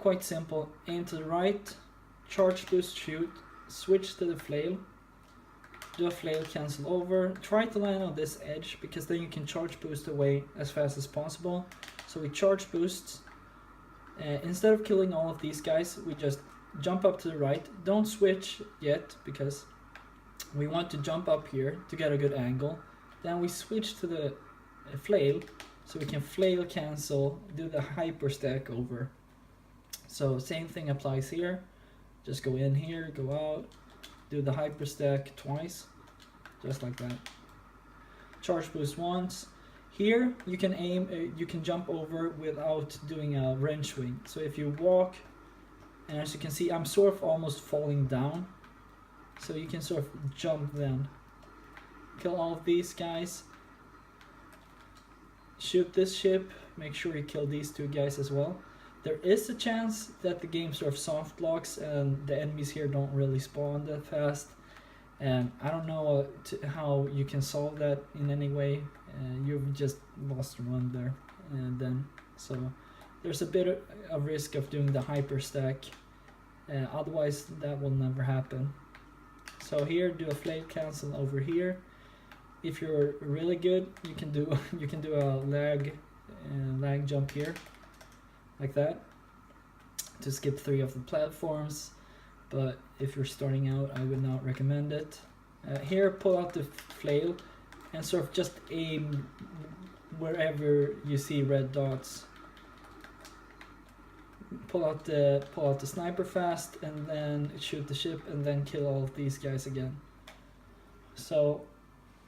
quite simple. Aim to the right, charge boost, shoot, switch to the flail, do a flail cancel over, try to land on this edge, because then you can charge boost away as fast as possible. So we charge boost, instead of killing all of these guys, we just jump up to the right. Don't switch yet, because we want to jump up here to get a good angle. Then we switch to the flail, so we can flail cancel, do the hyper stack over. So same thing applies here. Just go in here, go out, do the hyper stack twice, just like that. Charge boost once. Here you can aim, you can jump over without doing a wrench swing. So if you walk, and as you can see, I'm sort of almost falling down. So you can sort of jump then. Kill all of these guys. Shoot this ship. Make sure you kill these two guys as well. There is a chance that the game sort of soft locks and the enemies here don't really spawn that fast. I don't know how you can solve that in any way. You've just lost one there, and then so there's a bit of risk of doing the hyper stack. Otherwise, that will never happen. So here, do a flail cancel over here. If you're really good, you can do a lag jump here, like that, to skip 3 of the platforms. But if you're starting out, I would not recommend it. Here, pull out the flail and sort of just aim wherever you see red dots. Pull out the sniper fast, and then shoot the ship, and then kill all of these guys again. So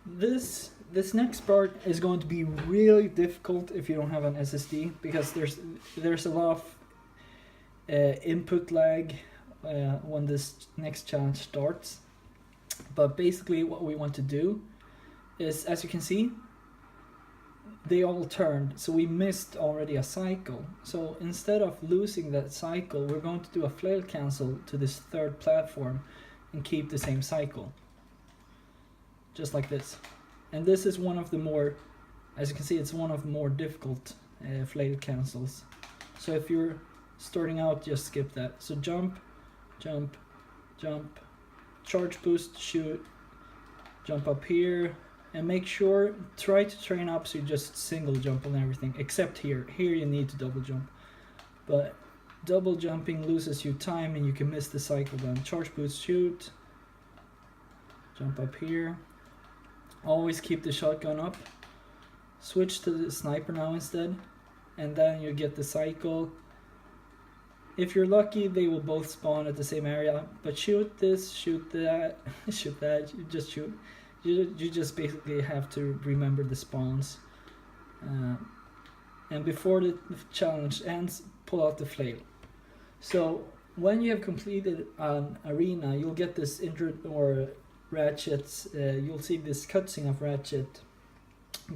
this next part is going to be really difficult if you don't have an SSD, because there's a lot of input lag when this next challenge starts. But basically what we want to do is, as you can see, they all turned, so we missed already a cycle. So instead of losing that cycle, we're going to do a flail cancel to this 3rd platform and keep the same cycle, just like this. And this is one of the more, as you can see, it's one of the more difficult flail cancels. So if you're starting out, just skip that. So jump, jump, jump, charge boost, shoot, jump up here, and make sure, try to train up so you just single jump on everything, except here. Here you need to double jump, but double jumping loses you time and you can miss the cycle then. Charge boost, shoot, jump up here, always keep the shotgun up, switch to the sniper now instead, and then you get the cycle. If you're lucky, they will both spawn at the same area, but shoot this, shoot that, shoot that, you just shoot. You just basically have to remember the spawns. And before the challenge ends, pull out the flail. So when you have completed an arena, you'll get this intro, or Ratchet's, you'll see this cutscene of Ratchet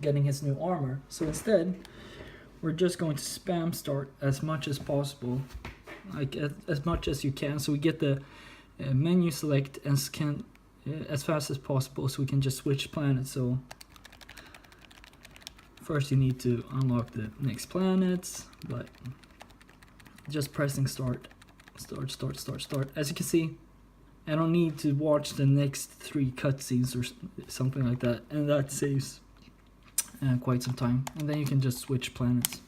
getting his new armor. So instead, we're just going to spam start as much as possible, like as much as you can, so we get the menu select as fast as possible, so we can just switch planets. So first you need to unlock the next planets, but just pressing start. As you can see, I don't need to watch the next 3 cutscenes or something like that, and that saves quite some time, and then you can just switch planets.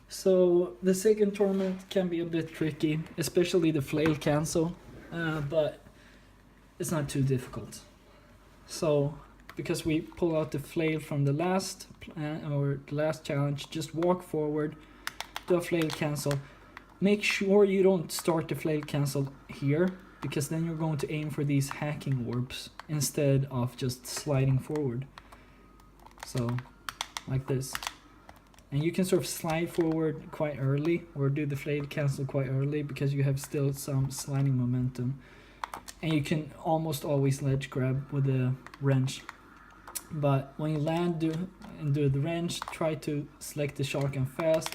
So the second tournament can be a bit tricky, especially the flail cancel, but it's not too difficult. So because we pull out the flail from the last challenge, just walk forward, do a flail cancel. Make sure you don't start the flail cancel here, because then you're going to aim for these hacking orbs instead of just sliding forward. So like this. And you can sort of slide forward quite early, or do the flail cancel quite early, because you have still some sliding momentum. And you can almost always ledge grab with a wrench. But when you land and do the wrench, try to select the shotgun fast,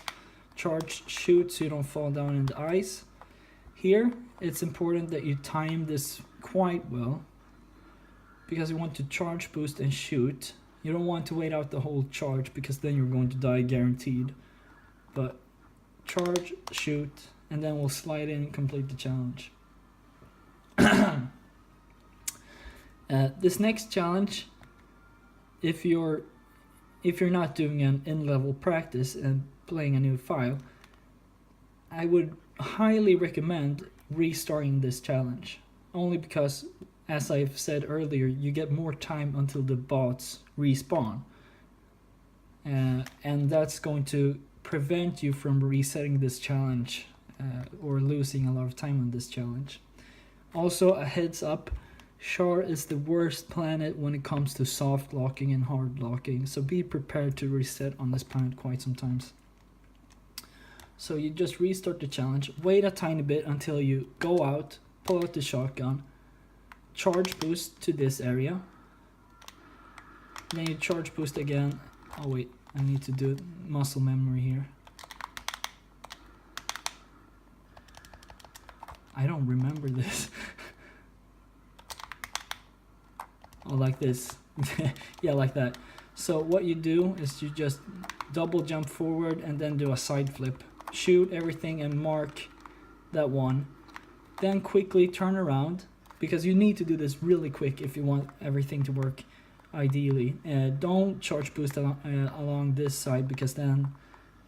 charge, shoot so you don't fall down in the ice. Here, it's important that you time this quite well, because you want to charge, boost, and shoot. You don't want to wait out the whole charge, because then you're going to die guaranteed. But charge, shoot, and then we'll slide in and complete the challenge. This next challenge, if you're not doing an in-level practice and playing a new file, I would highly recommend restarting this challenge, only because, as I've said earlier, you get more time until the bots respawn, and that's going to prevent you from resetting this challenge or losing a lot of time on this challenge. Also, a heads up, Shaar is the worst planet when it comes to soft locking and hard locking, so be prepared to reset on this planet quite sometimes. So you just restart the challenge, wait a tiny bit until you go out, pull out the shotgun, charge boost to this area, then you charge boost again. Oh wait, I need to do muscle memory here. I don't remember this. like this. Yeah, like that. So what you do is you just double jump forward and then do a side flip. Shoot everything and mark that one. Then quickly turn around, because you need to do this really quick if you want everything to work ideally. Don't charge boost along this side, because then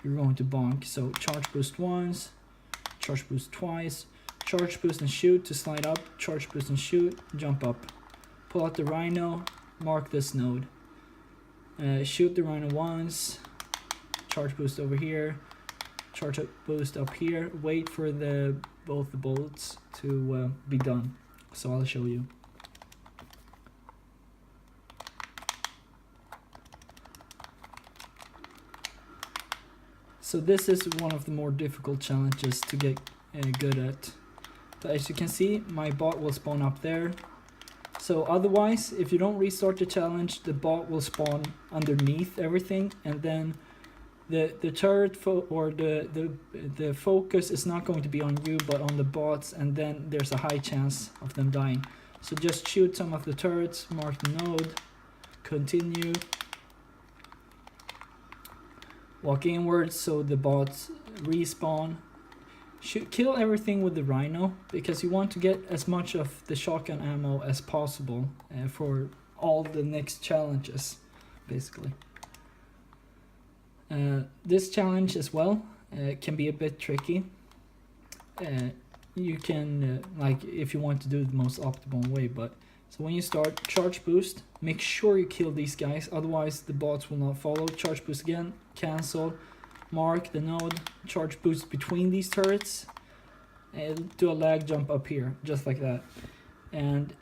you're going to bonk. So charge boost once, charge boost twice, charge boost and shoot to slide up, charge boost and shoot, jump up. Pull out the rhino, mark this node. Shoot the rhino once, charge boost over here, charge boost up here, wait for both the bolts to be done. So I'll show you. So this is one of the more difficult challenges to get good at. But as you can see, my bot will spawn up there. So otherwise, if you don't restart the challenge, the bot will spawn underneath everything, and then the turret or the focus is not going to be on you but on the bots, and then there's a high chance of them dying. So just shoot some of the turrets, mark the node, continue, walk inwards so the bots respawn. Kill everything with the rhino, because you want to get as much of the shotgun ammo as possible for all the next challenges, basically. This challenge as well can be a bit tricky. You can, like, if you want to do it the most optimal way, but so when you start, charge boost, make sure you kill these guys, otherwise the bots will not follow. Charge boost again, cancel. Mark the node, charge boost between these turrets, and do a lag jump up here, just like that. And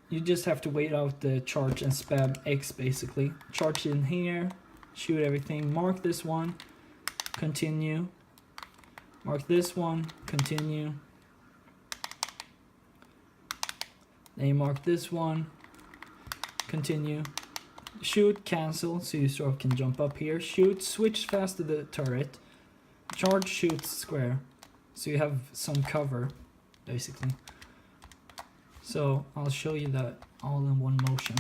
you just have to wait out the charge and spam X basically. Charge in here, shoot everything, mark this one, continue, mark this one, continue. Then you mark this one, continue. Shoot, cancel, so you sort of can jump up here. Shoot, switch fast to the turret. Charge, shoot, square. So you have some cover, basically. So I'll show you that all in one motion.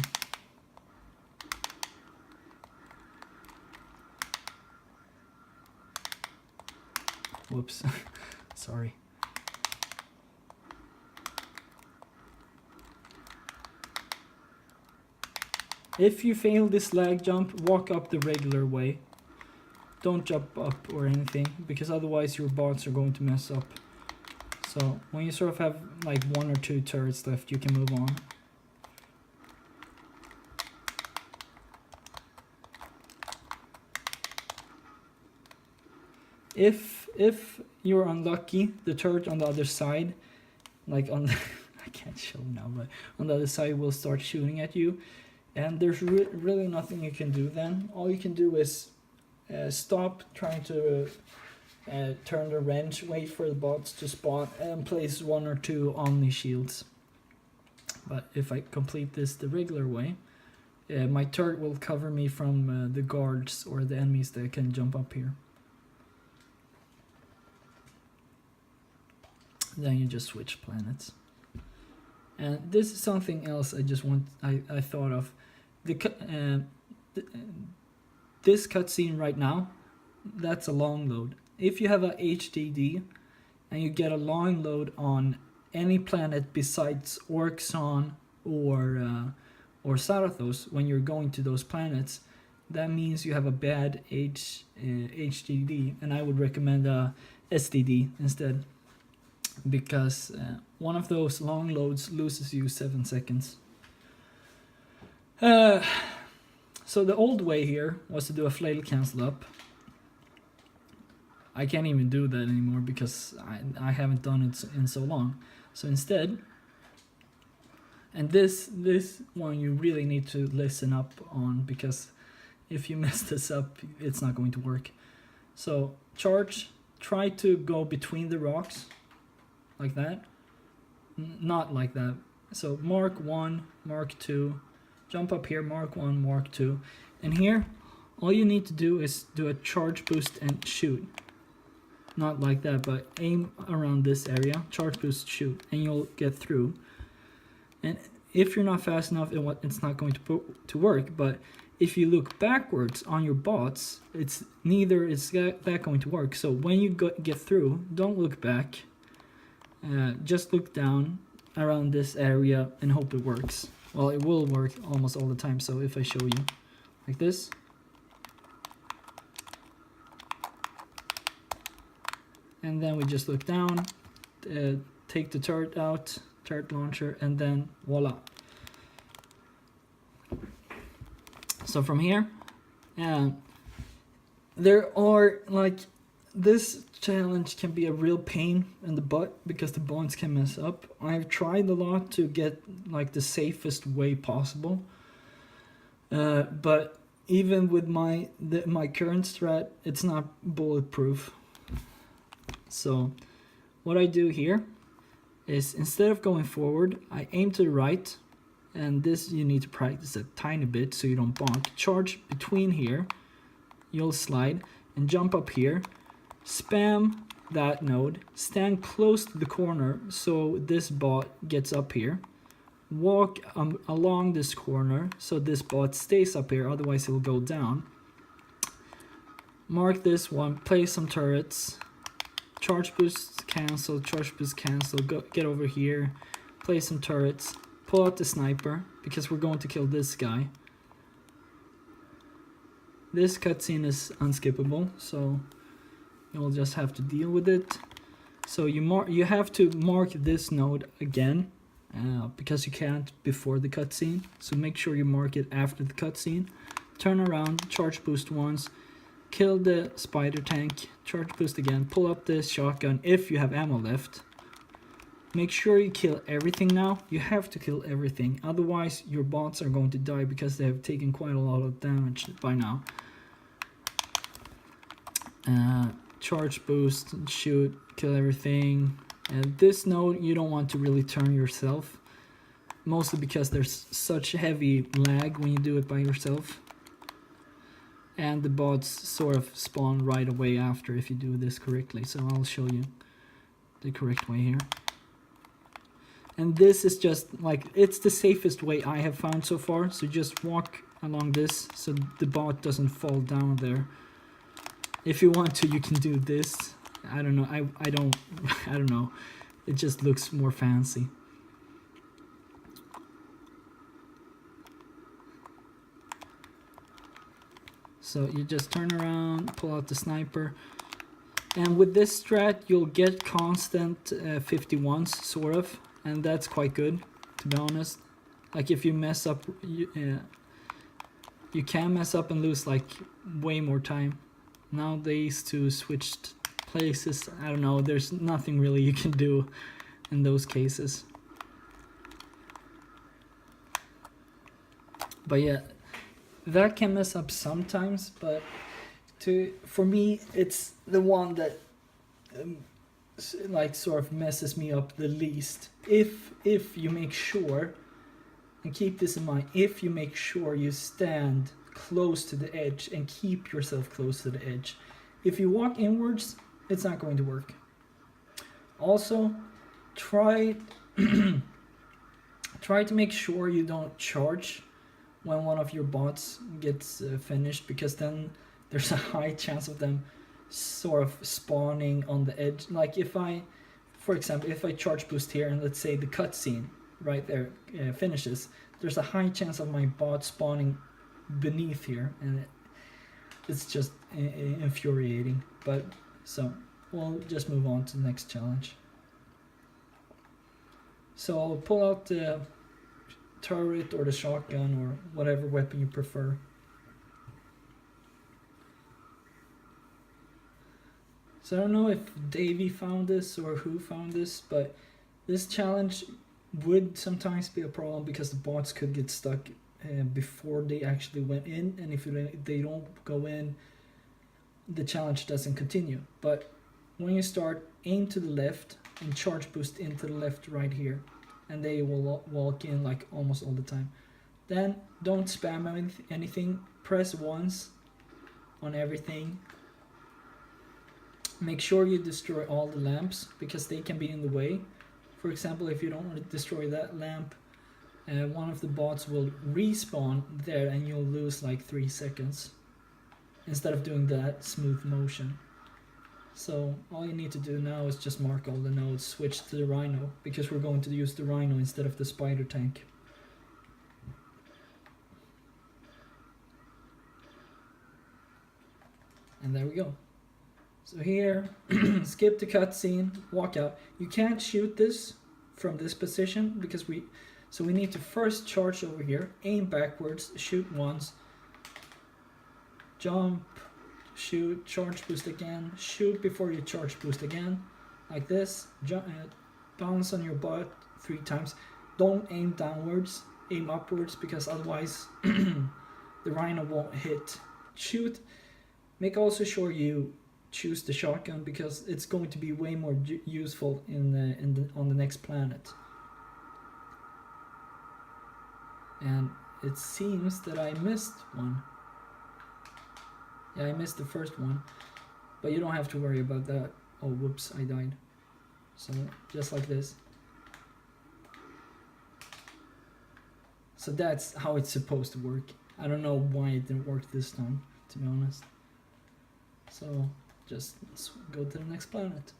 Whoops, sorry. If you fail this lag jump, walk up the regular way. Don't jump up or anything, because otherwise your bots are going to mess up. So when you sort of have like 1 or 2 turrets left, you can move on. If you're unlucky, the turret on the other side, like on the I can't show now, but on the other side will start shooting at you. And there's really nothing you can do then. All you can do is stop trying to turn the wrench, wait for the bots to spawn, and place 1 or 2 Omni shields. But if I complete this the regular way, my turret will cover me from the guards or the enemies that can jump up here. Then you just switch planets. And this is something else I thought of. This cutscene right now, that's a long load. If you have a HDD and you get a long load on any planet besides Orxon or Sarathos, when you're going to those planets, that means you have a bad HDD, and I would recommend a SDD instead, because one of those long loads loses you 7 seconds. So the old way here was to do a flail cancel up. I can't even do that anymore because I haven't done it in so long. So instead, and this one you really need to listen up on, because if you mess this up, it's not going to work. So charge, try to go between the rocks, like that. Not like that. So mark 1, mark 2, jump up here, mark 1, mark 2. And here, all you need to do is do a charge boost and shoot. Not like that, but aim around this area, charge boost, shoot, and you'll get through. And if you're not fast enough, it's not going to work. But if you look backwards on your bots, it's neither is that going to work. So when you get through, don't look back. Just look down around this area and hope it works. Well, it will work almost all the time. So if I show you like this, and then we just look down, take the turret out, turret launcher, and then voila. So from here, there are like, this challenge can be a real pain in the butt because the bots can mess up. I've tried a lot to get like the safest way possible, but even with my current strat, it's not bulletproof. So what I do here is, instead of going forward, I aim to the right, and this you need to practice a tiny bit so you don't bonk. Charge between here, you'll slide and jump up here, spam that node, stand close to the corner so this bot gets up here, walk along this corner so this bot stays up here, otherwise it will go down. Mark this one, place some turrets, charge boost cancel, get over here, place some turrets, pull out the sniper because we're going to kill this guy. This cutscene is unskippable, so you'll just have to deal with it. So you have to mark this node again because you can't before the cutscene. So make sure you mark it after the cutscene. Turn around, charge boost once, kill the spider tank, charge boost again, pull up the shotgun if you have ammo left. Make sure you kill everything now. You have to kill everything, otherwise your bots are going to die because they have taken quite a lot of damage by now. Charge boost, shoot, kill everything. This node you don't want to really turn yourself, mostly because there's such heavy lag when you do it by yourself. And the bots sort of spawn right away after if you do this correctly. So I'll show you the correct way here. And this is just like, it's the safest way I have found so far. So just walk along this so the bot doesn't fall down there. If you want to, you can do this. I don't know. I don't know. It just looks more fancy. So you just turn around, pull out the sniper, and with this strat you'll get constant 51s sort of, and that's quite good, to be honest. Like if you mess up, you can mess up and lose like way more time. Now these two switched places, I don't know, there's nothing really you can do in those cases. But yeah, that can mess up sometimes, but for me it's the one that like sort of messes me up the least. If you make sure, and keep this in mind, if you make sure you stand close to the edge and keep yourself close to the edge. If you walk inwards, it's not going to work. Also, try to make sure you don't charge when one of your bots gets finished, because then there's a high chance of them sort of spawning on the edge. Like for example, if I charge boost here and let's say the cutscene right there finishes, there's a high chance of my bot spawning beneath here, and it's just infuriating. But so we'll just move on to the next challenge. So I'll pull out the turret or the shotgun or whatever weapon you prefer. So I don't know if Davey found this or who found this, but this challenge would sometimes be a problem because the bots could get stuck before they actually went in, and if they don't go in, the challenge doesn't continue. But when you start, aim to the left and charge boost into the left right here, and they will walk in like almost all the time. Then don't spam anything, press once on everything. Make sure you destroy all the lamps because they can be in the way. For example, if you don't want to destroy that lamp, one of the bots will respawn there and you'll lose like 3 seconds instead of doing that smooth motion. So all you need to do now is just mark all the nodes, switch to the Rhino, because we're going to use the Rhino instead of the Spider tank. And there we go. So here, skip the cutscene, walk out. You can't shoot this from this position because so we need to first charge over here, aim backwards, shoot once, jump, shoot, charge boost again, shoot before you charge boost again, like this, bounce on your butt 3 times. Don't aim downwards, aim upwards, because otherwise the Rhino won't hit. Shoot, make also sure you choose the shotgun because it's going to be way more useful on the next planet. And it seems that I missed one. Yeah, I missed the first one, but you don't have to worry about that. Oh, whoops, I died. So, just like this. So that's how it's supposed to work. I don't know why it didn't work this time, to be honest. So, just let's go to the next planet.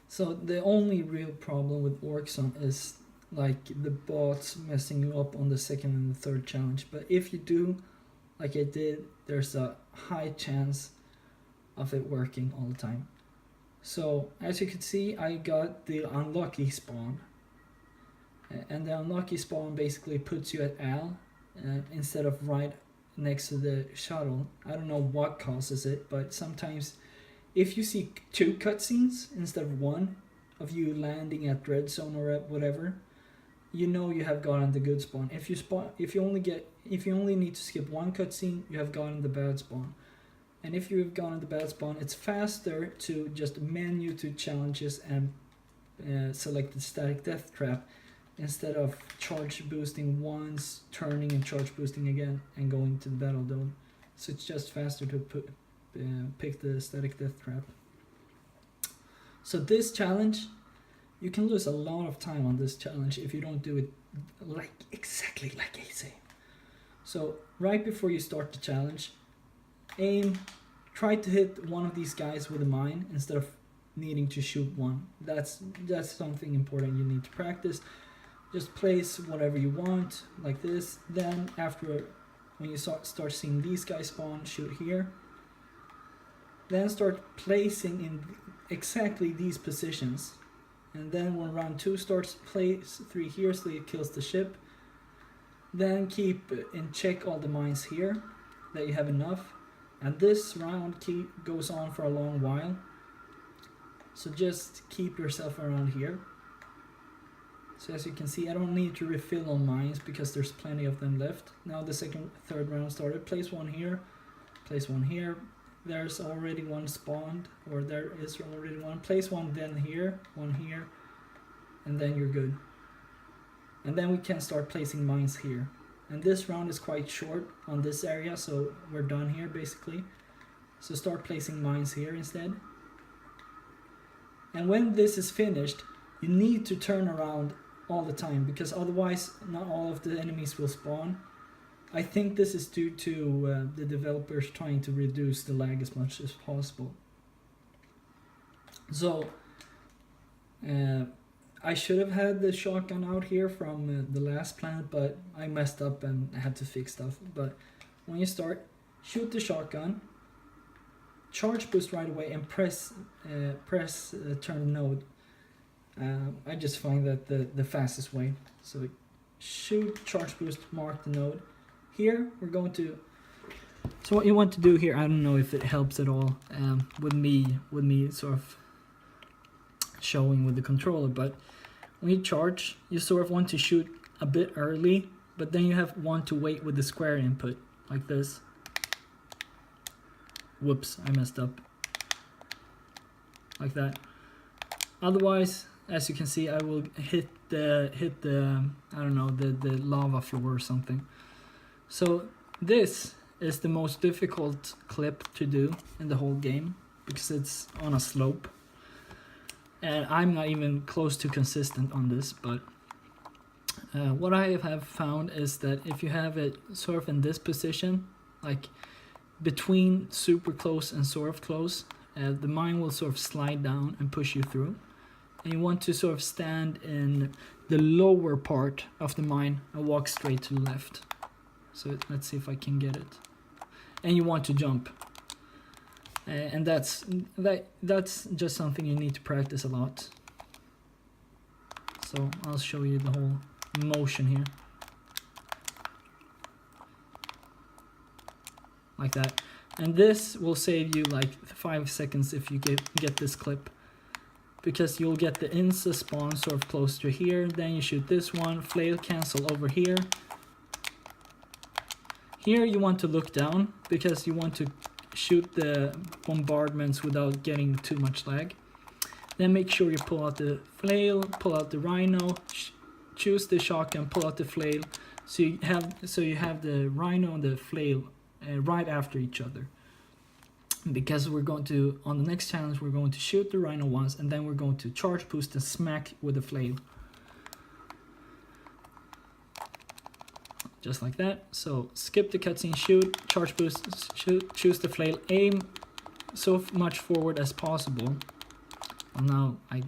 So, the only real problem with Orxon is like the bots messing you up on the second and the third challenge. But if you do like I did, there's a high chance of it working all the time. So as you can see, I got the unlucky spawn, and the unlucky spawn basically puts you at Al instead of right next to the shuttle. I don't know what causes it, but sometimes if you see 2 cutscenes instead of 1 of you landing at Dreadzone or at whatever, you know you have gotten the good spawn. If you only need to skip 1 cutscene, you have gotten the bad spawn. And if you have gotten the bad spawn, it's faster to just menu to challenges and select the static death trap instead of charge boosting once, turning and charge boosting again, and going to the battle dome. So it's just faster to pick the static death trap. So this challenge, you can lose a lot of time on this challenge if you don't do it exactly like I say. So right before you start the challenge, aim, try to hit one of these guys with a mine instead of needing to shoot one. That's something important you need to practice. Just place whatever you want, like this. Then after, when you start seeing these guys spawn, shoot here. Then start placing in exactly these positions. And then when round 2 starts, place 3 here so it kills the ship. Then keep in check all the mines here, that you have enough. And this round goes on for a long while. So just keep yourself around here. So as you can see, I don't need to refill on mines because there's plenty of them left. Now the third round started. Place 1 here, place 1 here. There's already 1 spawned, or there is already 1. Place 1 then here, 1 here, and then you're good. And then we can start placing mines here. And this round is quite short on this area, so we're done here basically. So start placing mines here instead. And when this is finished, you need to turn around all the time, because otherwise not all of the enemies will spawn. I think this is due to the developers trying to reduce the lag as much as possible. So I should have had the shotgun out here from the last planet, but I messed up and had to fix stuff. But when you start, shoot the shotgun, charge boost right away, and press turn node. I just find that the fastest way. So shoot, charge boost, mark the node. Here we're going to. So what you want to do here, I don't know if it helps at all with me sort of showing with the controller, but when you charge, you sort of want to shoot a bit early, but then you want to wait with the square input like this. Whoops, I messed up. Like that. Otherwise, as you can see, I will hit the I don't know, the lava floor or something. So this is the most difficult clip to do in the whole game because it's on a slope. And I'm not even close to consistent on this, but What I have found is that if you have it sort of in this position, like between super close and sort of close, the mine will sort of slide down and push you through. And you want to sort of stand in the lower part of the mine and walk straight to the left. So let's see if I can get it. And you want to jump. And that's just something you need to practice a lot. So I'll show you the whole motion here. Like that. And this will save you like 5 seconds if you get this clip. Because you'll get the insta spawn sort of close to here. Then you shoot this one. Flail cancel over here. Here you want to look down because you want to shoot the bombardments without getting too much lag. Then make sure you pull out the flail, pull out the rhino, choose the shotgun, pull out the flail. So you have the rhino and the flail right after each other. Because we're going to, on the next challenge, we're going to shoot the rhino once and then we're going to charge boost and smack with the flail. Just like that. So skip the cutscene, shoot, charge boost, shoot, choose the flail, aim so much forward as possible. Well, now I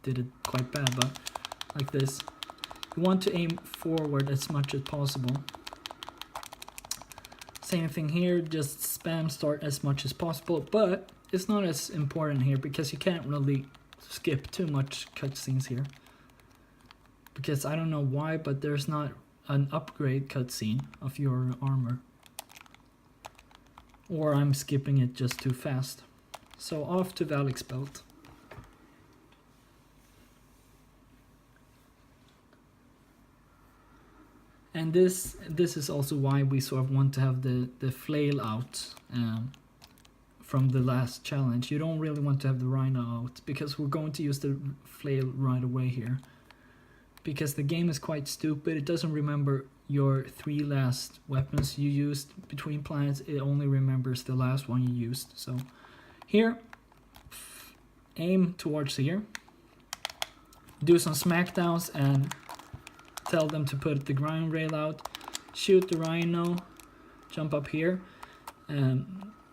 did it quite bad, but like this. You want to aim forward as much as possible. Same thing here, just spam start as much as possible, but it's not as important here because you can't really skip too much cutscenes here. Because I don't know why, but there's not an upgrade cutscene of your armor. Or I'm skipping it just too fast. So off to Valix Belt. And this is also why we sort of want to have the flail out from the last challenge. You don't really want to have the rhino out because we're going to use the flail right away here. Because the game is quite stupid. It doesn't remember your 3 last weapons you used between planets. It only remembers the last one you used. So here, aim towards here. Do some smackdowns and tell them to put the ground rail out. Shoot the rhino. Jump up here.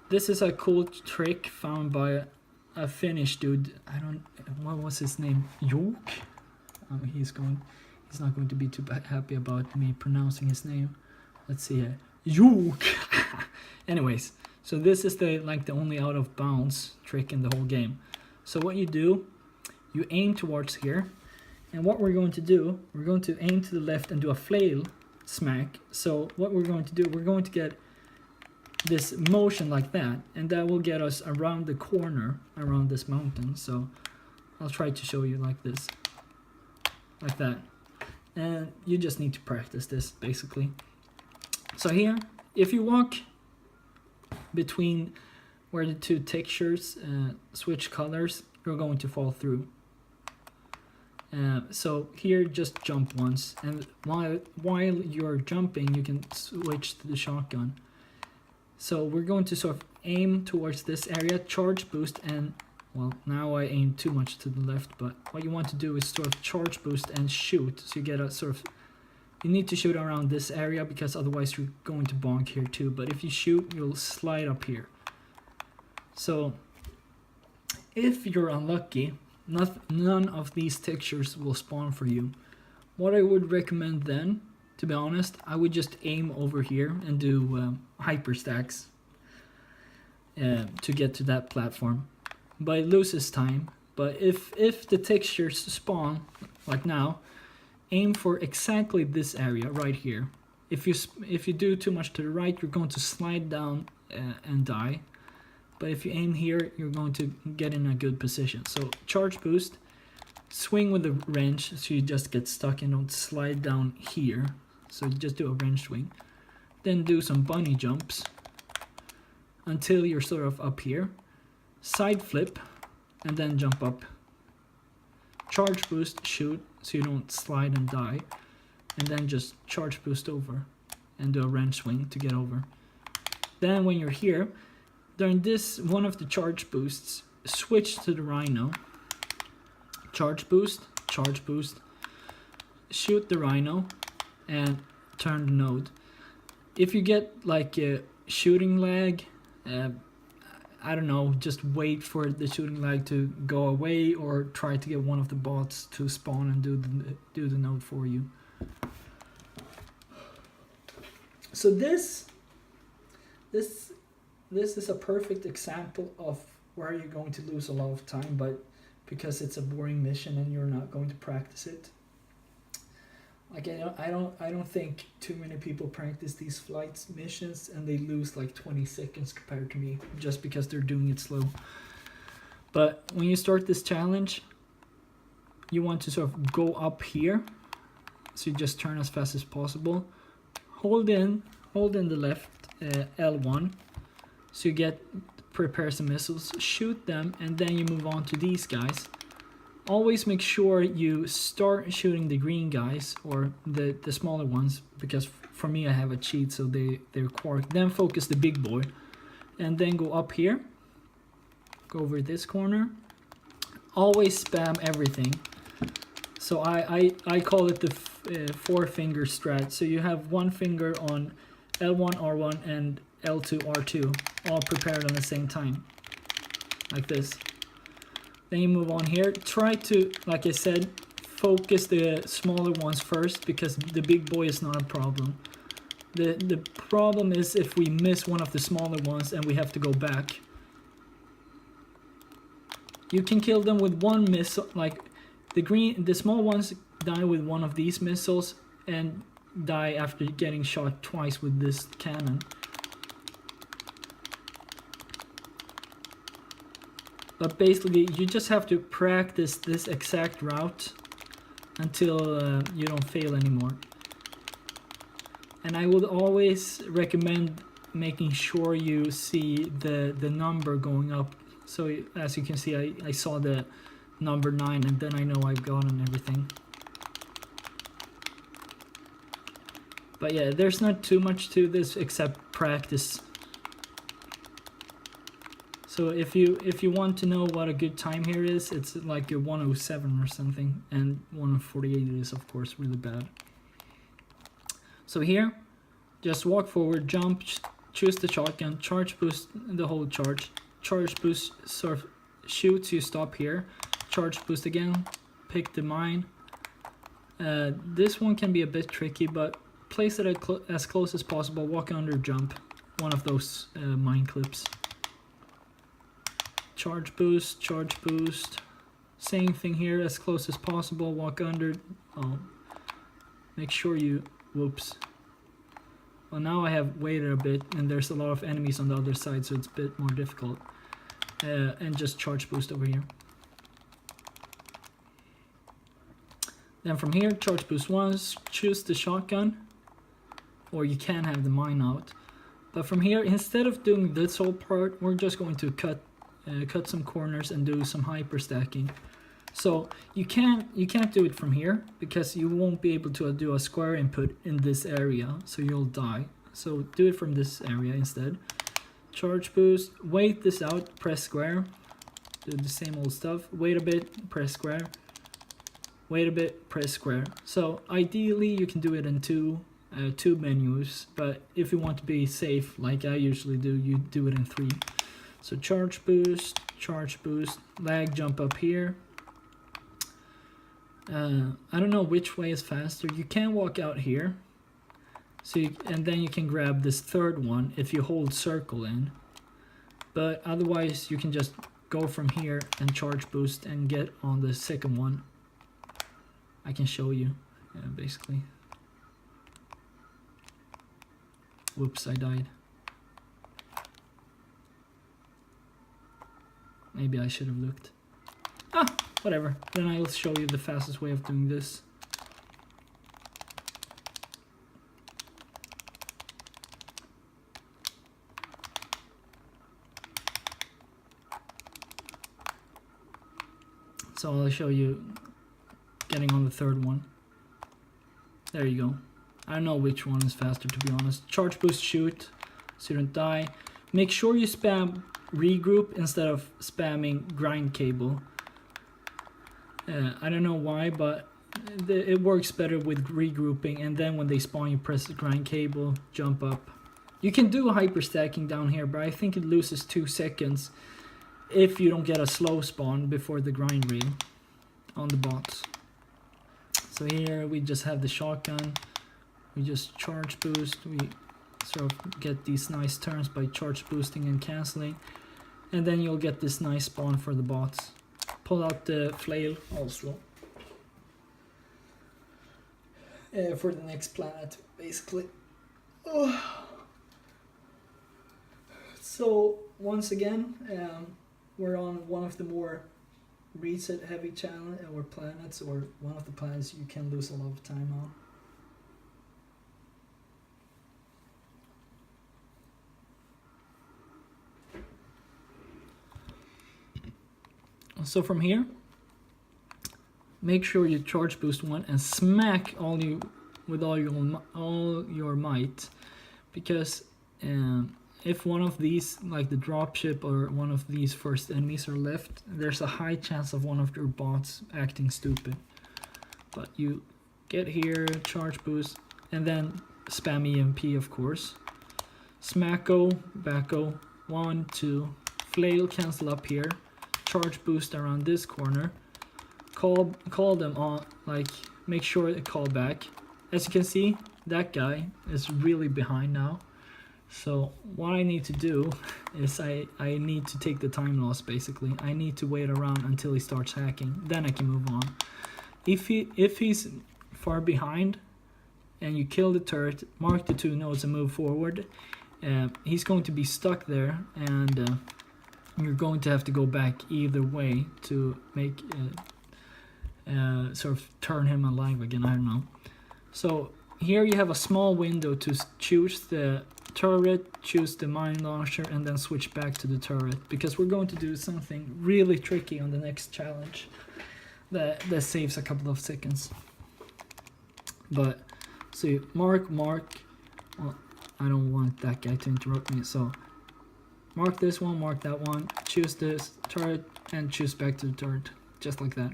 This is a cool trick found by a Finnish dude. What was his name? York? He's not going to be too happy about me pronouncing his name. Let's see here. York. Anyways, so this is the only out of bounds trick in the whole game. So what you do, you aim towards here, and what we're going to do, we're going to aim to the left and do a flail smack. So what we're going to do, we're going to get this motion like that, and that will get us around the corner around this mountain. So I'll try to show you like this. Like that. And you just need to practice this basically. So here, if you walk between where the 2 textures switch colors, you're going to fall through. So here, just jump once, and while you're jumping, you can switch to the shotgun. So we're going to sort of aim towards this area, charge boost, and well, now I aim too much to the left, but what you want to do is sort of charge boost and shoot. So you get a sort of, you need to shoot around this area because otherwise you're going to bonk here too. But if you shoot, you'll slide up here. So if you're unlucky, none of these textures will spawn for you. What I would recommend then, to be honest, I would just aim over here and do hyper stacks to get to that platform. But it loses time. But if the textures spawn, like now, aim for exactly this area right here. If you do too much to the right, you're going to slide down and die. But if you aim here, you're going to get in a good position. So charge boost, swing with the wrench, so you just get stuck and don't slide down here. So you just do a wrench swing. Then do some bunny jumps until you're sort of up here. Side flip, and then jump up. Charge boost, shoot, so you don't slide and die. And then just charge boost over and do a wrench swing to get over. Then when you're here, during this one of the charge boosts, switch to the rhino. Charge boost, shoot the Rhino and turn the node. If you get like a shooting lag, I don't know, just wait for the shooting lag to go away, or try to get one of the bots to spawn and do the node for you. So this is a perfect example of where you're going to lose a lot of time, but because it's a boring mission and you're not going to practice it. Like I don't think too many people practice these flights missions and they lose like 20 seconds compared to me, just because they're doing it slow. But when you start this challenge, you want to sort of go up here, so you just turn as fast as possible. Hold in the left L1, so you get prepare some missiles, shoot them, and then you move on to these guys. Always make sure you start shooting the green guys, or the smaller ones, because for me I have a cheat, so they're quark. Then focus the big boy, and then go up here, go over this corner. Always spam everything. So I call it the four finger strat. So you have one finger on L1 R1 and L2 R2, all prepared on the same time, like this. Then you move on here. Try to, like I said, focus the smaller ones first, because the big boy is not a problem. The problem is if we miss one of the smaller ones and we have to go back. You can kill them with one missile, like the small ones die with one of these missiles and die after getting shot twice with this cannon. But basically, you just have to practice this exact route until you don't fail anymore. And I would always recommend making sure you see the number going up. So as you can see, I saw the number 9, and then I know I've gotten everything. But yeah, there's not too much to this except practice. So if you want to know what a good time here is, it's like a 107 or something, and 148 is of course really bad. So here, just walk forward, jump, choose the shotgun, charge boost the whole charge, boost sort of shoots, you stop here, charge boost again, pick the mine. This one can be a bit tricky, but place it as close as possible, walk under, jump, one of those mine clips. Charge boost, same thing here, as close as possible, walk under. Oh, make sure you, whoops. Well, now I have waited a bit and there's a lot of enemies on the other side, so it's a bit more difficult. And just charge boost over here. Then from here, charge boost once, choose the shotgun, or you can have the mine out. But from here, instead of doing this whole part, we're just going to cut some corners and do some hyper stacking. So you can't do it from here, because you won't be able to do a square input in this area, so you'll die. So do it from this area instead. Charge boost, wait this out, press square, do the same old stuff, wait a bit, press square, wait a bit, press square. So ideally you can do it in two menus, but if you want to be safe, like I usually do, you do it in 3. So charge boost, lag jump up here. I don't know which way is faster. You can walk out here, so and then you can grab this third one if you hold circle in. But otherwise you can just go from here and charge boost and get on the second one. I can show you, basically. Whoops, I died. Maybe I should have looked. Ah, whatever. Then I'll show you the fastest way of doing this. So I'll show you getting on the third one. There you go. I don't know which one is faster, to be honest. Charge boost, shoot, so you don't die. Make sure you spam regroup instead of spamming grind cable. I don't know why, but it works better with regrouping, and then when they spawn you press the grind cable, jump up. You can do hyper stacking down here, but I think it loses 2 seconds if you don't get a slow spawn before the grind reel on the bots. So here we just have the shotgun, we just charge boost, we sort of get these nice turns by charge boosting and cancelling, and then you'll get this nice spawn for the bots. Pull out the flail also for the next planet, basically. So once again, we're on one of the more reset heavy challenge or planets, or one of the planets you can lose a lot of time on. So from here, make sure you charge boost one and smack with all your might, because if one of these, like the dropship or one of these first enemies are left, there's a high chance of one of your bots acting stupid. But you get here, charge boost, and then spam EMP, of course. Smacko, backo, 1, 2, flail, cancel up here, charge boost around this corner, call them on, like make sure they call back. As you can see, that guy is really behind now. So what I need to do is I need to take the time loss, basically. I need to wait around until he starts hacking, then I can move on. If he's far behind and you kill the turret, mark the 2 nodes and move forward, he's going to be stuck there, and you're going to have to go back either way to make sort of turn him alive again, I don't know. So here you have a small window to choose the turret, choose the mine launcher, and then switch back to the turret, because we're going to do something really tricky on the next challenge that saves a couple of seconds. But so you mark, well, I don't want that guy to interrupt me, so mark this one, mark that one, choose this turret, and choose back to the turret, just like that.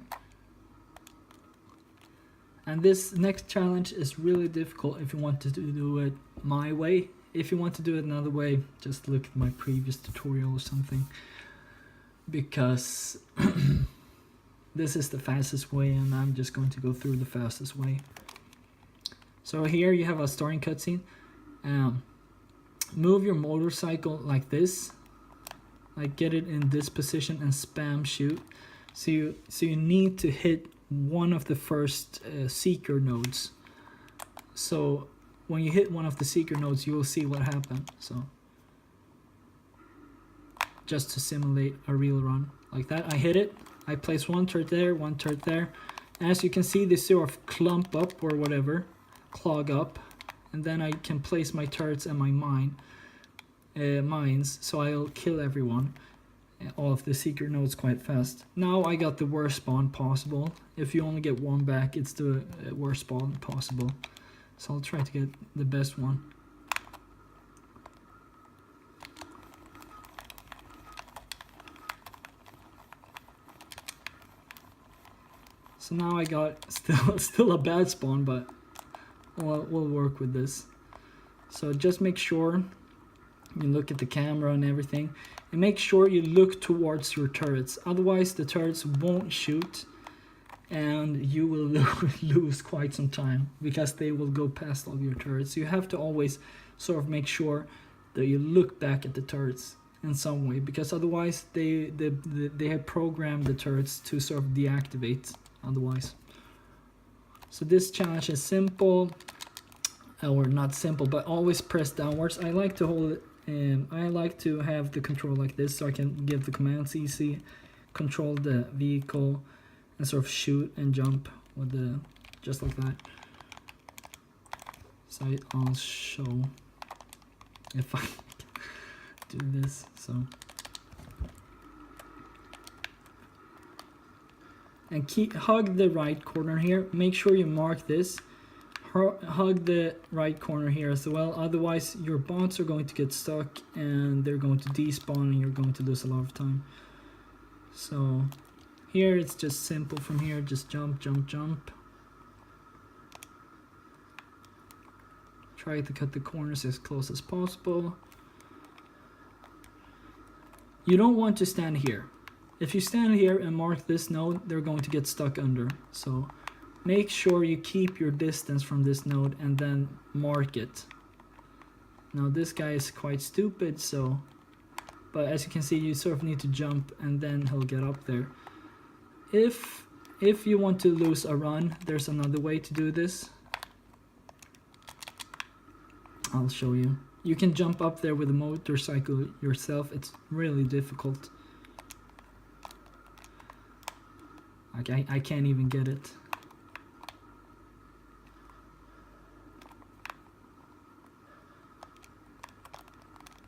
And this next challenge is really difficult if you want to do it my way. If you want to do it another way, just look at my previous tutorial or something, because this is the fastest way, and I'm just going to go through the fastest way. So here you have a starting cutscene. Move your motorcycle like this, like get it in this position and spam shoot. So you need to hit one of the first seeker nodes. So when you hit one of the seeker nodes, you will see what happened. So just to simulate a real run like that, I hit it, I place one turret there, one turret there, and as you can see, they sort of clump up or whatever, clog up, and then I can place my turrets and my mines, so I'll kill everyone, all of the secret nodes, quite fast. Now I got the worst spawn possible. If you only get one back, it's the worst spawn possible. So I'll try to get the best one. So now I got still a bad spawn, but we'll work with this. So just make sure you look at the camera and everything, and make sure you look towards your turrets. Otherwise the turrets won't shoot, and you will lose quite some time, because they will go past all your turrets. You have to always sort of make sure that you look back at the turrets in some way, because otherwise they have programmed the turrets to sort of deactivate otherwise. So this challenge is simple, or not simple, but always press downwards. I like to hold it, I like to have the control like this, so I can give the commands easy, control the vehicle, and sort of shoot and jump with the, just like that. So I'll show if I do this. So, and hug the right corner here. Make sure you mark this. Hug the right corner here as well. Otherwise, your bots are going to get stuck and they're going to despawn, and you're going to lose a lot of time. So here it's just simple from here. Just jump, jump, jump. Try to cut the corners as close as possible. You don't want to stand here. If you stand here and mark this node, they're going to get stuck under. So make sure you keep your distance from this node and then mark it. Now this guy is quite stupid, so... But as you can see, you sort of need to jump and then he'll get up there. If you want to lose a run, there's another way to do this. I'll show you. You can jump up there with a motorcycle yourself. It's really difficult. Okay, I can't even get it.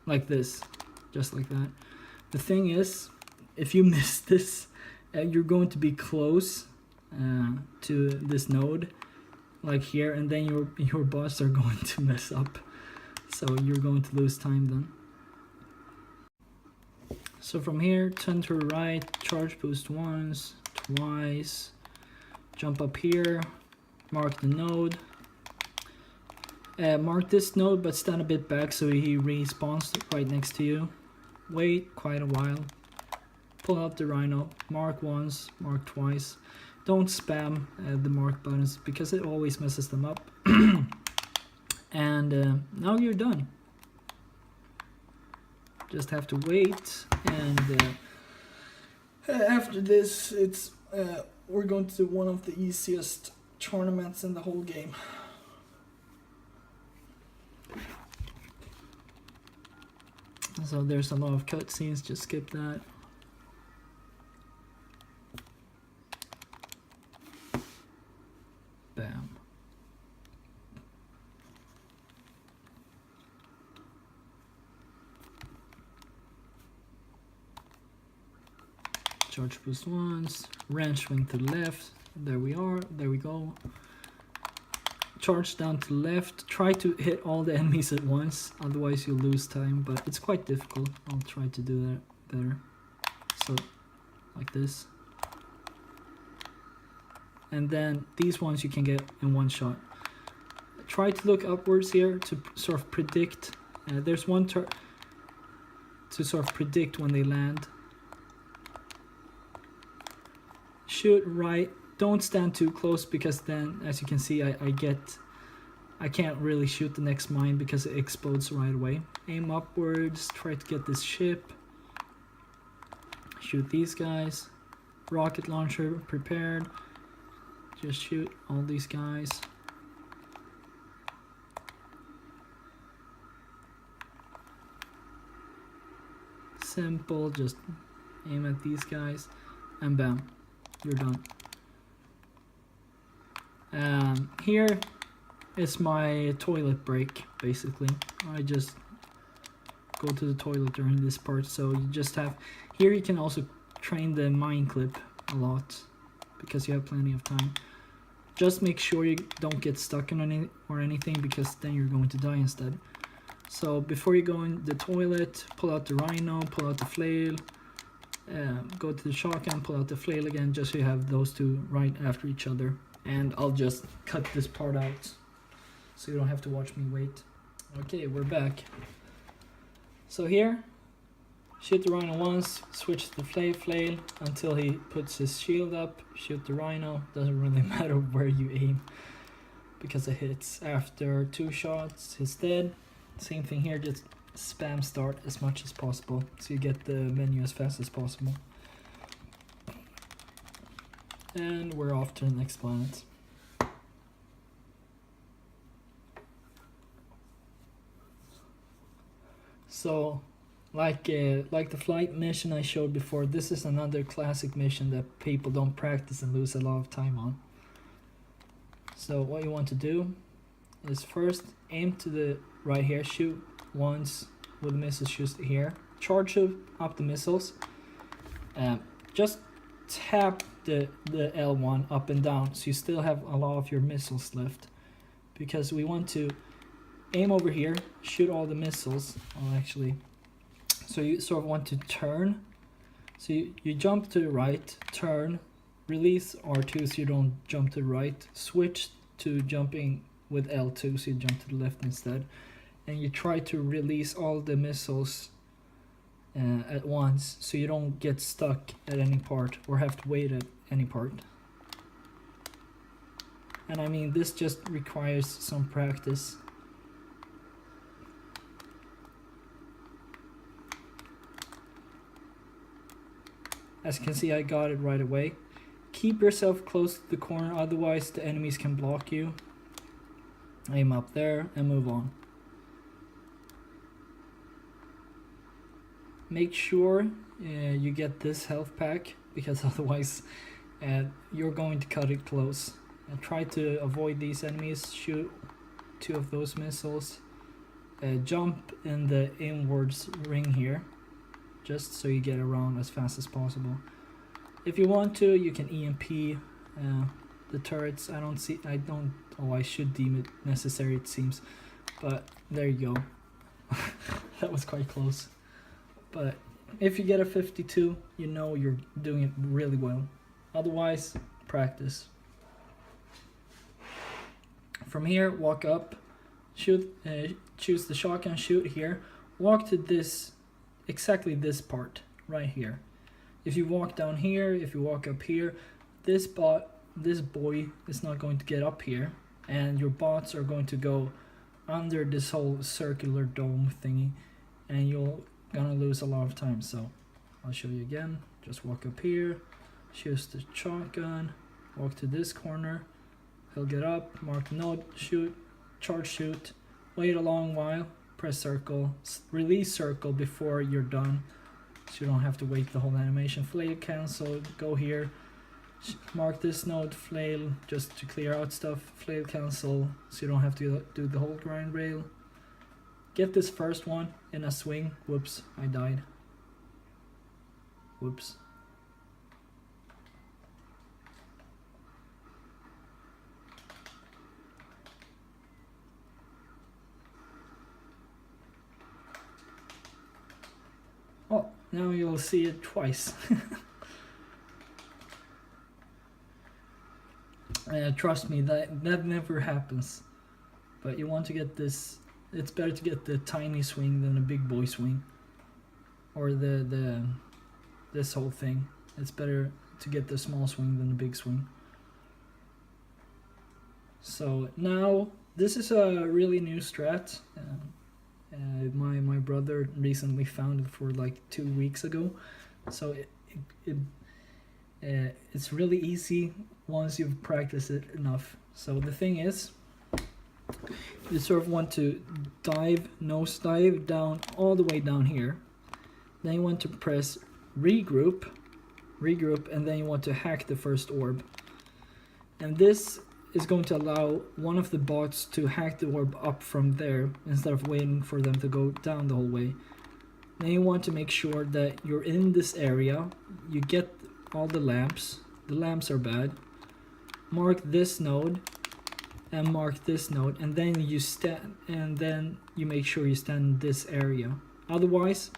Like this. Just like that. The thing is, if you miss this, you're going to be close to this node, like here, and then your bots are going to mess up. So you're going to lose time then. So from here, turn to the right, charge boost once, twice, jump up here, mark the node. Mark this node, but stand a bit back so he respawns right next to you. Wait quite a while. Pull out the rhino, mark once, mark twice. Don't spam the mark buttons because it always messes them up. And now you're done. Just have to wait, and after this, it's we're going to one of the easiest tournaments in the whole game. So there's a lot of cutscenes, just skip that. Bam. Charge boost once, wrench swing to the left, there we are, there we go. Charge down to the left, try to hit all the enemies at once, otherwise you'll lose time, but it's quite difficult. I'll try to do that better. So, like this. And then these ones you can get in one shot. Try to look upwards here to sort of predict, there's one to sort of predict when they land. Shoot right, don't stand too close because then, as you can see, I can't really shoot the next mine because it explodes right away. Aim upwards, try to get this ship. Shoot these guys. Rocket launcher prepared. Just shoot all these guys. Simple, just aim at these guys and bam. You're done. Here is my toilet break, basically. I just go to the toilet during this part, so you just have... Here you can also train the mine clip a lot, because you have plenty of time. Just make sure you don't get stuck in any or anything, because then you're going to die instead. So before you go in the toilet, pull out the rhino, pull out the flail, go to the shotgun, pull out the flail again, just so you have those two right after each other. And I'll just cut this part out so you don't have to watch me wait. Okay, we're back. So here, shoot the rhino once, switch to the flail until he puts his shield up, shoot the rhino, doesn't really matter where you aim because it hits. After 2 shots, he's dead. Same thing here, just spam start as much as possible so you get the menu as fast as possible. And we're off to the next planet. So, like the flight mission I showed before, this is another classic mission that people don't practice and lose a lot of time on. So what you want to do is first aim to the right here, shoot once with the missiles, shoot here, charge up the missiles, just tap the L1 up and down so you still have a lot of your missiles left, because we want to aim over here, shoot all the missiles. Oh, actually, so you sort of want to turn, so you jump to the right, turn, release R2 so you don't jump to the right, switch to jumping with L2, so you jump to the left instead. And you try to release all the missiles at once, so you don't get stuck at any part or have to wait at any part. And I mean, this just requires some practice. As you can see, I got it right away. Keep yourself close to the corner, otherwise the enemies can block you. Aim up there and move on. Make sure you get this health pack, because otherwise you're going to cut it close. Try to avoid these enemies, shoot 2 of those missiles. Jump in the inwards ring here, just so you get around as fast as possible. If you want to, you can EMP the turrets. I should deem it necessary, it seems, but there you go. That was quite close. But if you get a 52, you know you're doing it really well. Otherwise, practice. From here, walk up, shoot, choose the shotgun, shoot here. Walk to this, exactly this part right here. If you walk down here, if you walk up here, this boy is not going to get up here, and your bots are going to go under this whole circular dome thingy, and you're gonna lose a lot of time. So I'll show you again. Just walk up here, choose the shotgun, walk to this corner, he'll get up, mark the node, shoot, charge shoot, wait a long while, press circle, release circle before you're done, so you don't have to wait the whole animation. Flail cancel, go here, mark this node, flail, just to clear out stuff, flail cancel, so you don't have to do the whole grind rail. Get this first one in a swing. Whoops, I died. Whoops. Oh, now you'll see it twice. Trust me, that never happens. But you want to get this. It's better to get the tiny swing than a big boy swing, or this whole thing. It's better to get the small swing than the big swing. So now this is a really new strat. My brother recently found it for like 2 weeks ago, so it's really easy once you've practiced it enough. So the thing is, you sort of want to nose dive down all the way down here. Then you want to press regroup, and then you want to hack the first orb. And this is going to allow one of the bots to hack the orb up from there instead of waiting for them to go down the whole way. Then you want to make sure that you're in this area. You get all the lamps. The lamps are bad. Mark this node and mark this node, and then you make sure you stand in this area. Otherwise,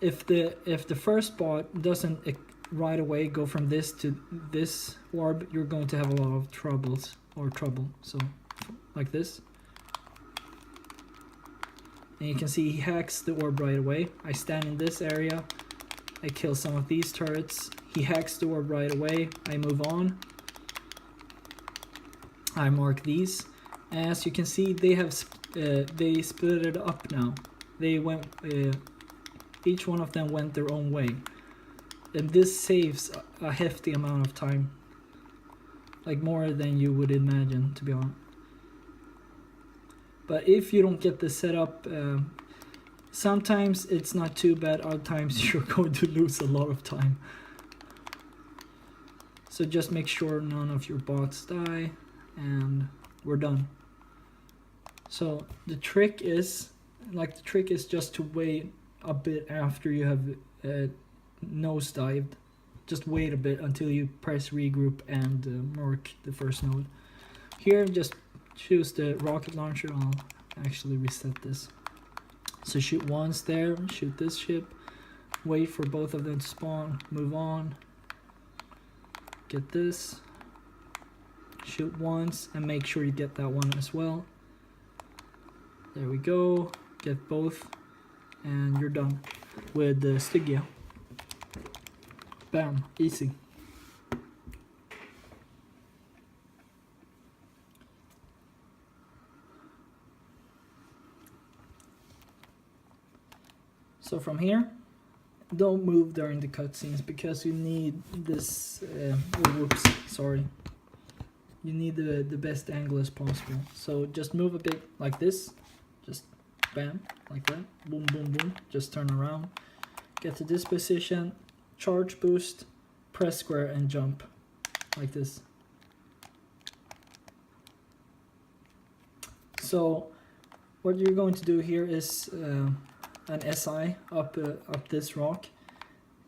if the first bot doesn't right away go from this to this orb, you're going to have a lot of trouble. So like this, and you can see he hacks the orb right away. I stand in this area, I kill some of these turrets, he hacks the orb right away, I move on, I mark these. As you can see, they have they split it up now. They went each one of them went their own way, and this saves a hefty amount of time, like more than you would imagine, to be honest. But if you don't get this set up, sometimes it's not too bad, other times you're going to lose a lot of time. So just make sure none of your bots die, and we're done. So the trick is just to wait a bit after you have nosedived. Just wait a bit until you press regroup and mark the first node. Here, just choose the rocket launcher. I'll actually reset this. So shoot once there, shoot this ship, wait for both of them to spawn, move on, get this, shoot once and make sure you get that one as well. There we go, get both, and you're done with the Stygia. Bam, easy. So from here, don't move during the cutscenes because you need this, whoops, sorry. You need the best angle as possible. So just move a bit like this, just bam, like that, boom, boom, boom, just turn around. Get to this position, charge boost, press square and jump, like this. So what you're going to do here is an SI up this rock.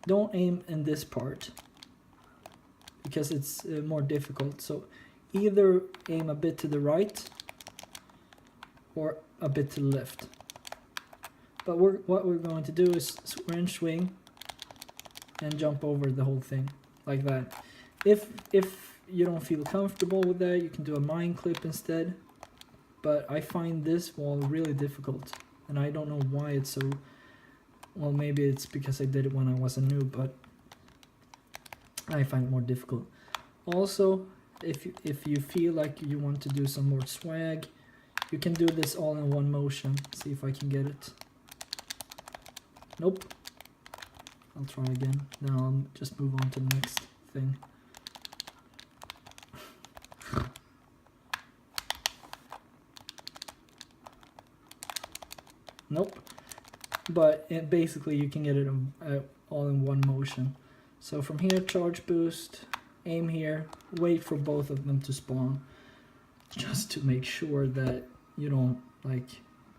Don't aim in this part because it's more difficult. So either aim a bit to the right or a bit to the left. But what we're going to do is swing and jump over the whole thing like that. If you don't feel comfortable with that, you can do a mine clip instead. But I find this wall really difficult, and I don't know why it's so. Well, maybe it's because I did it when I was a noob, but I find it more difficult. Also, if you feel like you want to do some more swag, you can do this all in one motion. See if I can get it. Nope. I'll try again. Now I'll just move on to the next thing. Nope. But basically you can get it all in one motion. So from here, charge boost, aim here, wait for both of them to spawn, just to make sure that you don't like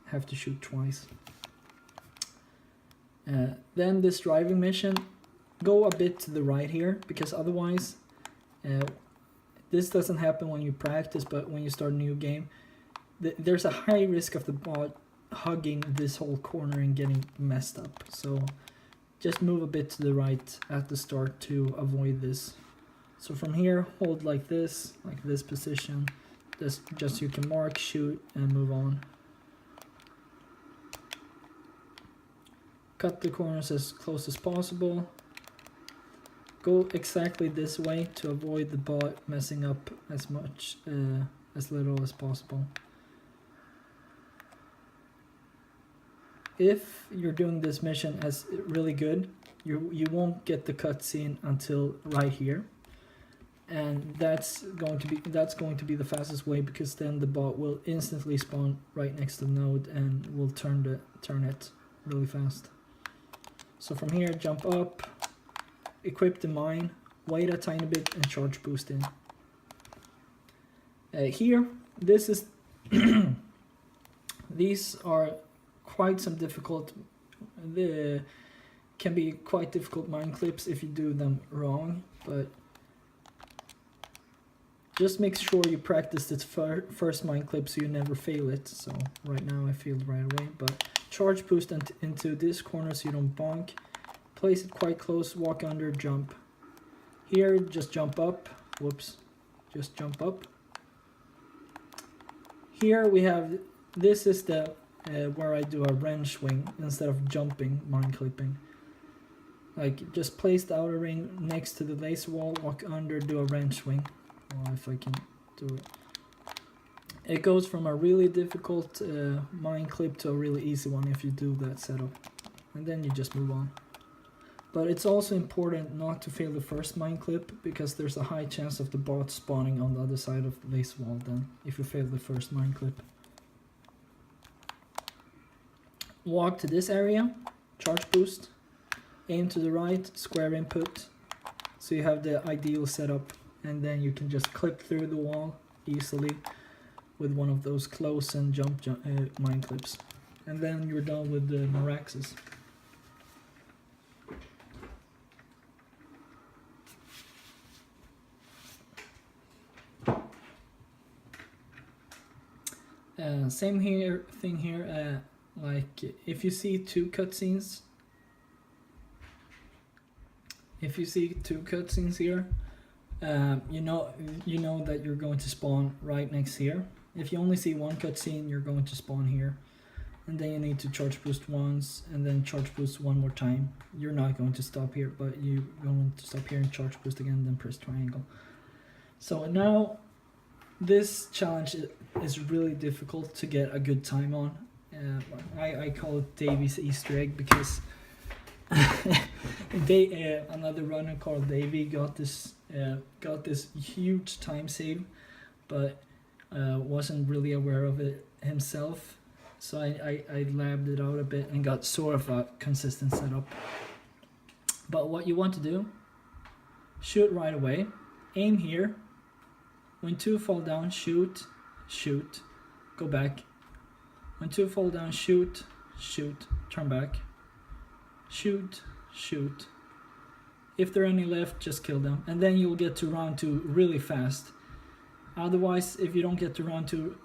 have to shoot twice. Then this driving mission, go a bit to the right here, because otherwise this doesn't happen when you practice, but when you start a new game, there's a high risk of the bot hugging this whole corner and getting messed up. So just move a bit to the right at the start to avoid this. So from here, hold like this position, just you can mark, shoot, and move on. Cut the corners as close as possible. Go exactly this way to avoid the bot messing up as little as possible. If you're doing this mission as really good, you won't get the cutscene until right here, and that's going to be the fastest way, because then the bot will instantly spawn right next to the node and will turn it really fast. So from here, jump up, equip the mine, wait a tiny bit, and charge boost in. Here, this is these are quite some difficult. They can be quite difficult mine clips if you do them wrong, but just make sure you practice this first mine clip so you never fail it. So right now I failed right away, but charge boost into this corner so you don't bonk. Place it quite close, walk under, jump. Here, just jump up. Whoops, just jump up. Here we have, this is the where I do a wrench swing instead of jumping mine clipping. Like, just place the outer ring next to the laser wall, walk under, do a wrench swing. Well, if I can do it. It goes from a really difficult mine clip to a really easy one if you do that setup. And then you just move on. But it's also important not to fail the first mine clip, because there's a high chance of the bot spawning on the other side of the laser wall then, if you fail the first mine clip. Walk to this area, charge boost, aim to the right, square input, so you have the ideal setup, and then you can just clip through the wall easily with one of those close and jump mine clips. And then you're done with the Maraxus. Same thing here, like if you see two cutscenes here, you know that you're going to spawn right next here. If you only see one cutscene, you're going to spawn here. And then you need to charge boost once, and then charge boost one more time. You're not going to stop here, but you're going to stop here and charge boost again, then press triangle. So now, this challenge is really difficult to get a good time on. I call it Davy's Easter egg because another runner called Davy got this huge time save, but wasn't really aware of it himself. So I labbed it out a bit and got sort of a consistent setup. But what you want to do, shoot right away, aim here. When 2 fall down, shoot, shoot, go back. When 2 fall down, shoot, shoot, turn back. Shoot, shoot. If there are any left, just kill them. And then you'll get to round 2 really fast. Otherwise, if you don't get to round 2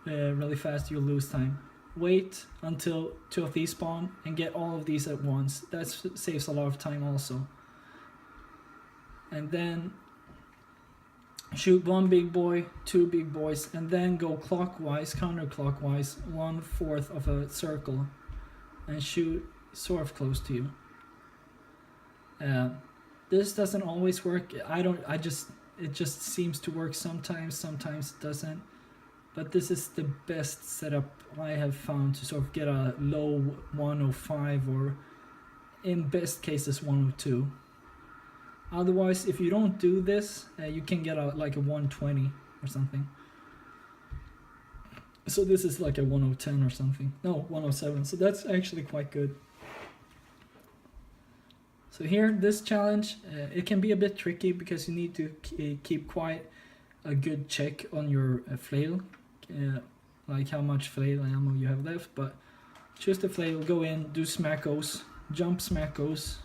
really fast, you'll lose time. Wait until 2 of these spawn and get all of these at once. That saves a lot of time also. And then shoot 1 big boy, 2 big boys, and then go clockwise, counterclockwise, 1/4 of a circle, and shoot sort of close to you. This doesn't always work. It just seems to work sometimes it doesn't. But this is the best setup I have found to sort of get a low 105 or in best cases 102. Otherwise, if you don't do this, you can get like a 120 or something. So this is like a 110 or something. No, 107. So that's actually quite good. So here, this challenge, it can be a bit tricky because you need to keep quite a good check on your flail. Like how much flail ammo you have left, but choose the flail, go in, do smackos, jump smackos.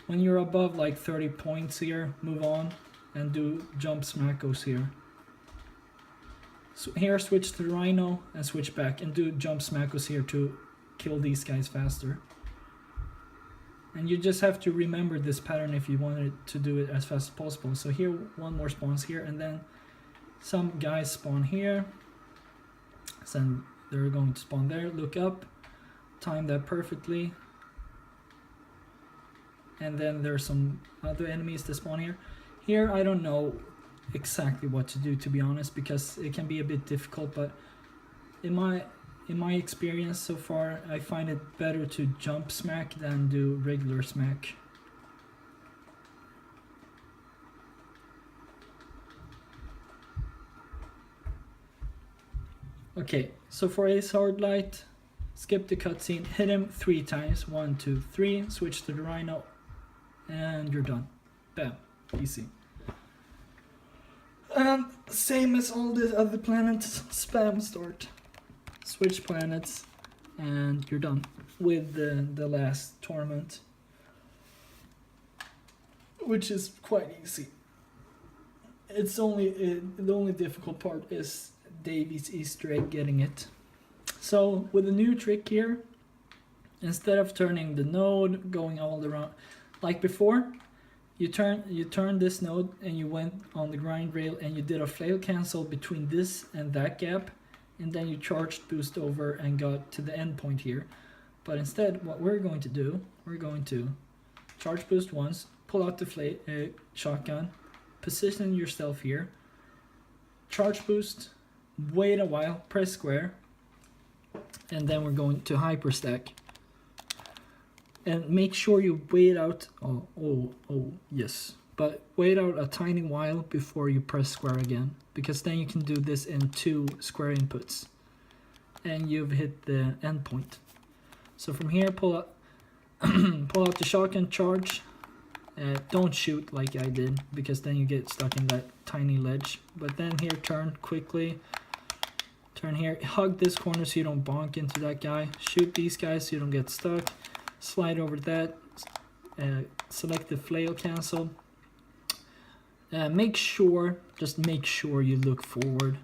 When you're above like 30 points here, move on and do jump smackos here. So here, switch to the rhino and switch back and do jump smackos here to kill these guys faster. And you just have to remember this pattern if you wanted to do it as fast as possible. So here, one more spawns here, and then some guys spawn here. So they're going to spawn there. Look up, time that perfectly. And then there's some other enemies that spawn here. Here, I don't know exactly what to do, to be honest, because it can be a bit difficult, but in my experience so far, I find it better to jump smack than do regular smack. Okay, so for Ace Hardlight, skip the cutscene, hit him 3 times, 1, 2, 3, switch to the rhino, and you're done. Bam, easy. And same as all the other planets, spam start. Switch planets, and you're done with the last tournament, which is quite easy. It's only the only difficult part is Davy's Easter egg getting it. So with a new trick here, instead of turning the node, going all around like before, you turn this node and you went on the grind rail and you did a flail cancel between this and that gap. And then you charged boost over and got to the end point here. But instead, what we're going to do, we're going to charge boost once, pull out the shotgun, position yourself here, charge boost, wait a while, press square, and then we're going to hyper stack. And make sure you wait out, yes. But wait out a tiny while before you press square again, because then you can do this in 2 square inputs and you've hit the end point. So from here, pull out the shotgun, charge, don't shoot like I did, because then you get stuck in that tiny ledge. But then here, turn quickly, turn here, hug this corner so you don't bonk into that guy, shoot these guys so you don't get stuck, slide over that, select the flail cancel. Just make sure you look forward.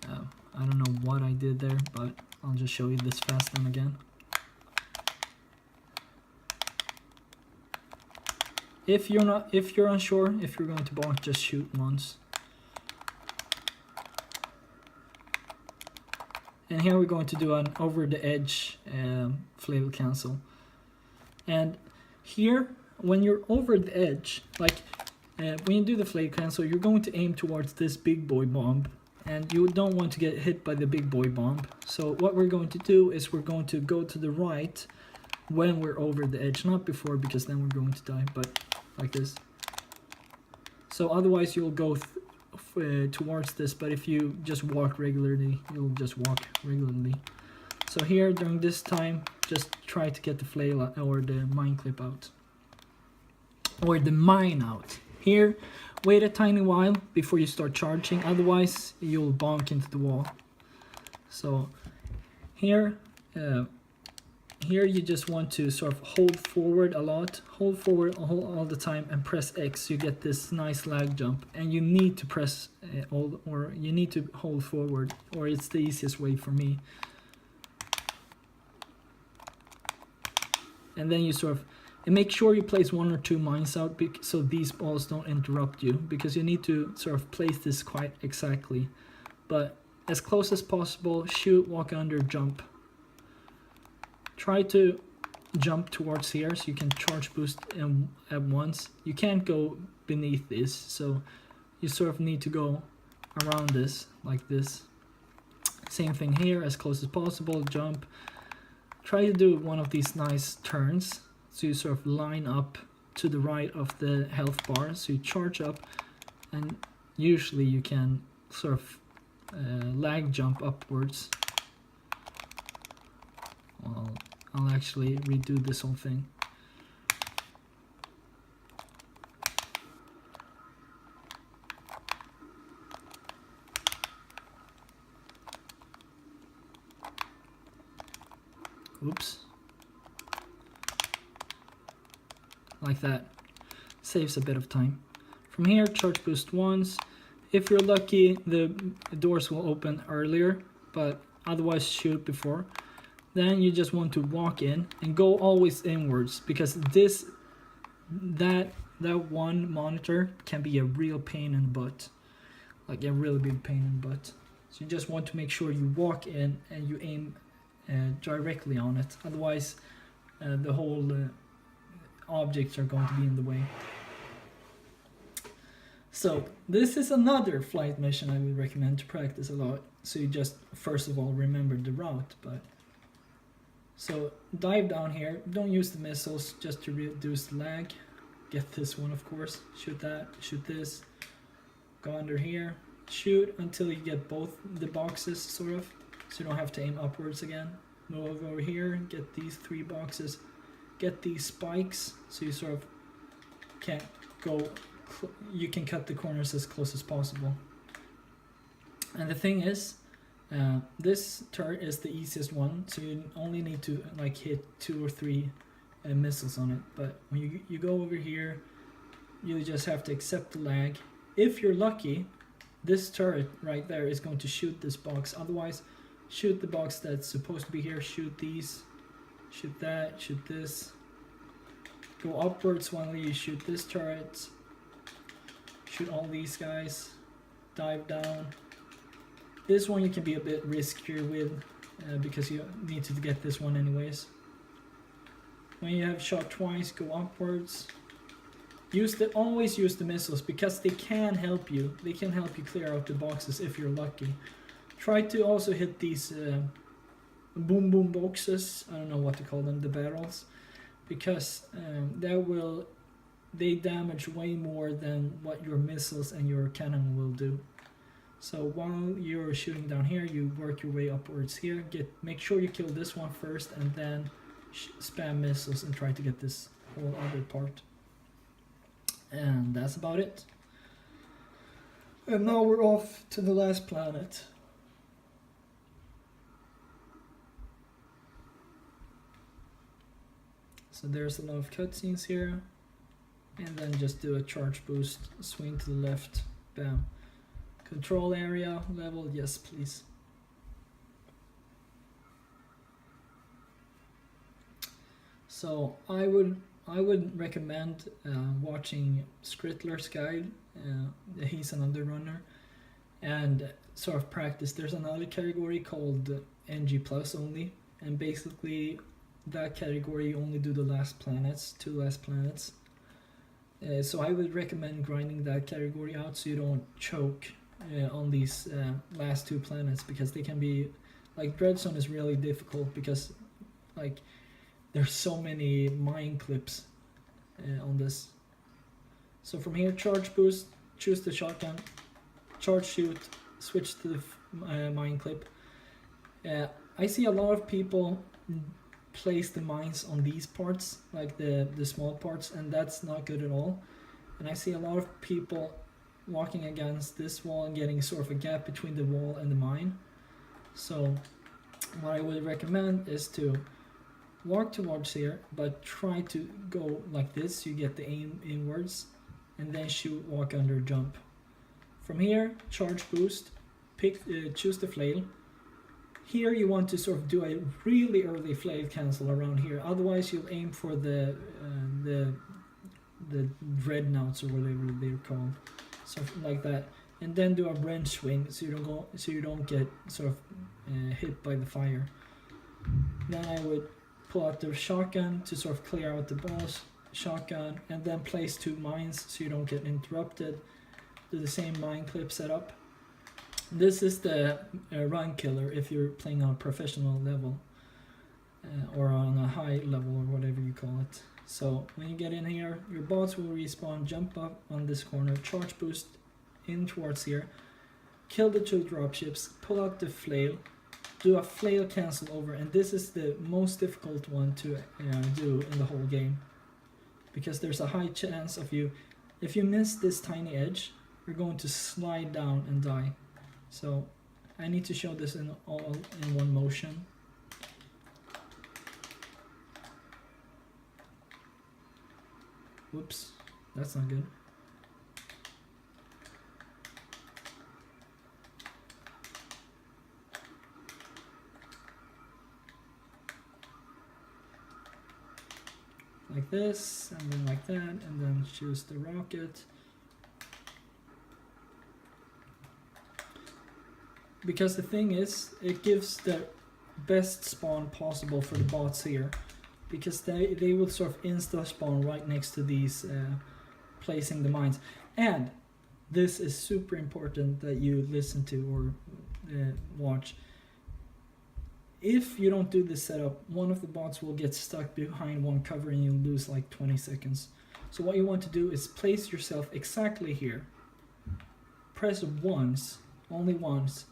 I don't know what I did there, but I'll just show you this fast time again. If you're unsure if you're going to bonk, just shoot once. And here we're going to do an over the edge flavor cancel. And here, when you're over the edge, like when you do the flavor cancel, you're going to aim towards this big boy bomb. And you don't want to get hit by the big boy bomb. So what we're going to do is we're going to go to the right when we're over the edge. Not before, because then we're going to die, but like this. So otherwise you'll go towards this, but if you just walk regularly, you'll just walk regularly. So here, during this time, just try to get the flail or the mine clip out. Or the mine out. Here, wait a tiny while before you start charging, otherwise you'll bonk into the wall. So here, here you just want to sort of hold forward a lot, hold forward all the time and press X. You get this nice lag jump, and you need to press or you need to hold forward, or it's the easiest way for me. And then you sort of, and make sure you place 1 or 2 mines out so these balls don't interrupt you, because you need to sort of place this quite exactly. But as close as possible, shoot, walk under, jump. Try to jump towards here so you can charge boost at once. You can't go beneath this, so you sort of need to go around this, like this. Same thing here, as close as possible, jump. Try to do one of these nice turns, so you sort of line up to the right of the health bar, so you charge up, and usually you can sort of lag jump upwards. Well, I'll actually redo this whole thing. Oops. Like that. Saves a bit of time. From here, charge boost once. If you're lucky, the doors will open earlier, but otherwise shoot before. Then you just want to walk in and go always inwards, because that one monitor can be a real pain in the butt, like a really big pain in the butt. So you just want to make sure you walk in and you aim directly on it. Otherwise, the whole objects are going to be in the way. So this is another flight mission I would recommend to practice a lot. So you just first of all remember the route, but. So dive down here, don't use the missiles just to reduce the lag. Get this one, of course, shoot that, shoot this, go under here, shoot until you get both the boxes sort of, so you don't have to aim upwards again. Move over here, get these 3 boxes, get these spikes, so you sort of can't go, you can cut the corners as close as possible. And the thing is, this turret is the easiest one, so you only need to like hit 2 or 3 missiles on it. But when you go over here, you just have to accept the lag. If you're lucky, this turret right there is going to shoot this box. Otherwise, shoot the box that's supposed to be here, shoot these, shoot that, shoot this. Go upwards while you shoot this turret. Shoot all these guys. Dive down. This one you can be a bit riskier with because you need to get this one anyways. When you have shot twice, go upwards. Always use the missiles, because they can help you. They can help you clear out the boxes if you're lucky. Try to also hit these boom boom boxes. I don't know what to call them, the barrels, because they damage way more than what your missiles and your cannon will do. So while you're shooting down here, you work your way upwards here. Make sure you kill this one first, and then spam missiles and try to get this whole other part. And that's about it. And now we're off to the last planet. So there's a lot of cutscenes here. And then just do a charge boost, swing to the left, bam. Control area level, yes please. So I I would recommend watching Skrittler's guide. He's another runner, and sort of practice. There's another category called NG Plus only, and basically that category you only do the last planets, 2 last planets. So I would recommend grinding that category out so you don't choke on these last 2 planets, because they can be like Dreadzone is really difficult because like there's so many mine clips on this. So from here, charge boost, choose the shotgun, charge shoot, switch to the mine clip. I see a lot of people place the mines on these parts, like the small parts, and that's not good at all. And I see a lot of people walking against this wall and getting sort of a gap between the wall and the mine. So what I would recommend is to walk towards here, but try to go like this, you get the aim inwards, and then shoot, walk under, jump. From here, charge boost, choose the flail. Here you want to sort of do a really early flail cancel around here, otherwise you'll aim for the dreadnoughts or whatever they're called, something like that, and then do a wrench swing so you don't get sort of hit by the fire. Then I would pull out the shotgun to sort of clear out the balls, shotgun, and then place 2 mines so you don't get interrupted. Do the same mine clip setup. This is the run killer if you're playing on a professional level or on a high level or whatever you call it. So when you get in here, your bots will respawn, jump up on this corner, charge boost in towards here, kill the 2 dropships, pull out the flail, do a flail cancel over, and this is the most difficult one to do in the whole game, because there's a high chance of you, if you miss this tiny edge, you're going to slide down and die. So I need to show this in one motion. Whoops, that's not good. Like this, and then like that, and then choose the rocket. Because the thing is, it gives the best spawn possible for the bots here, because they will sort of insta spawn right next to these placing the mines. And this is super important that you listen to or watch. If you don't do this setup, one of the bots will get stuck behind one cover and you'll lose like 20 seconds. So what you want to do is place yourself exactly here, press once, only once,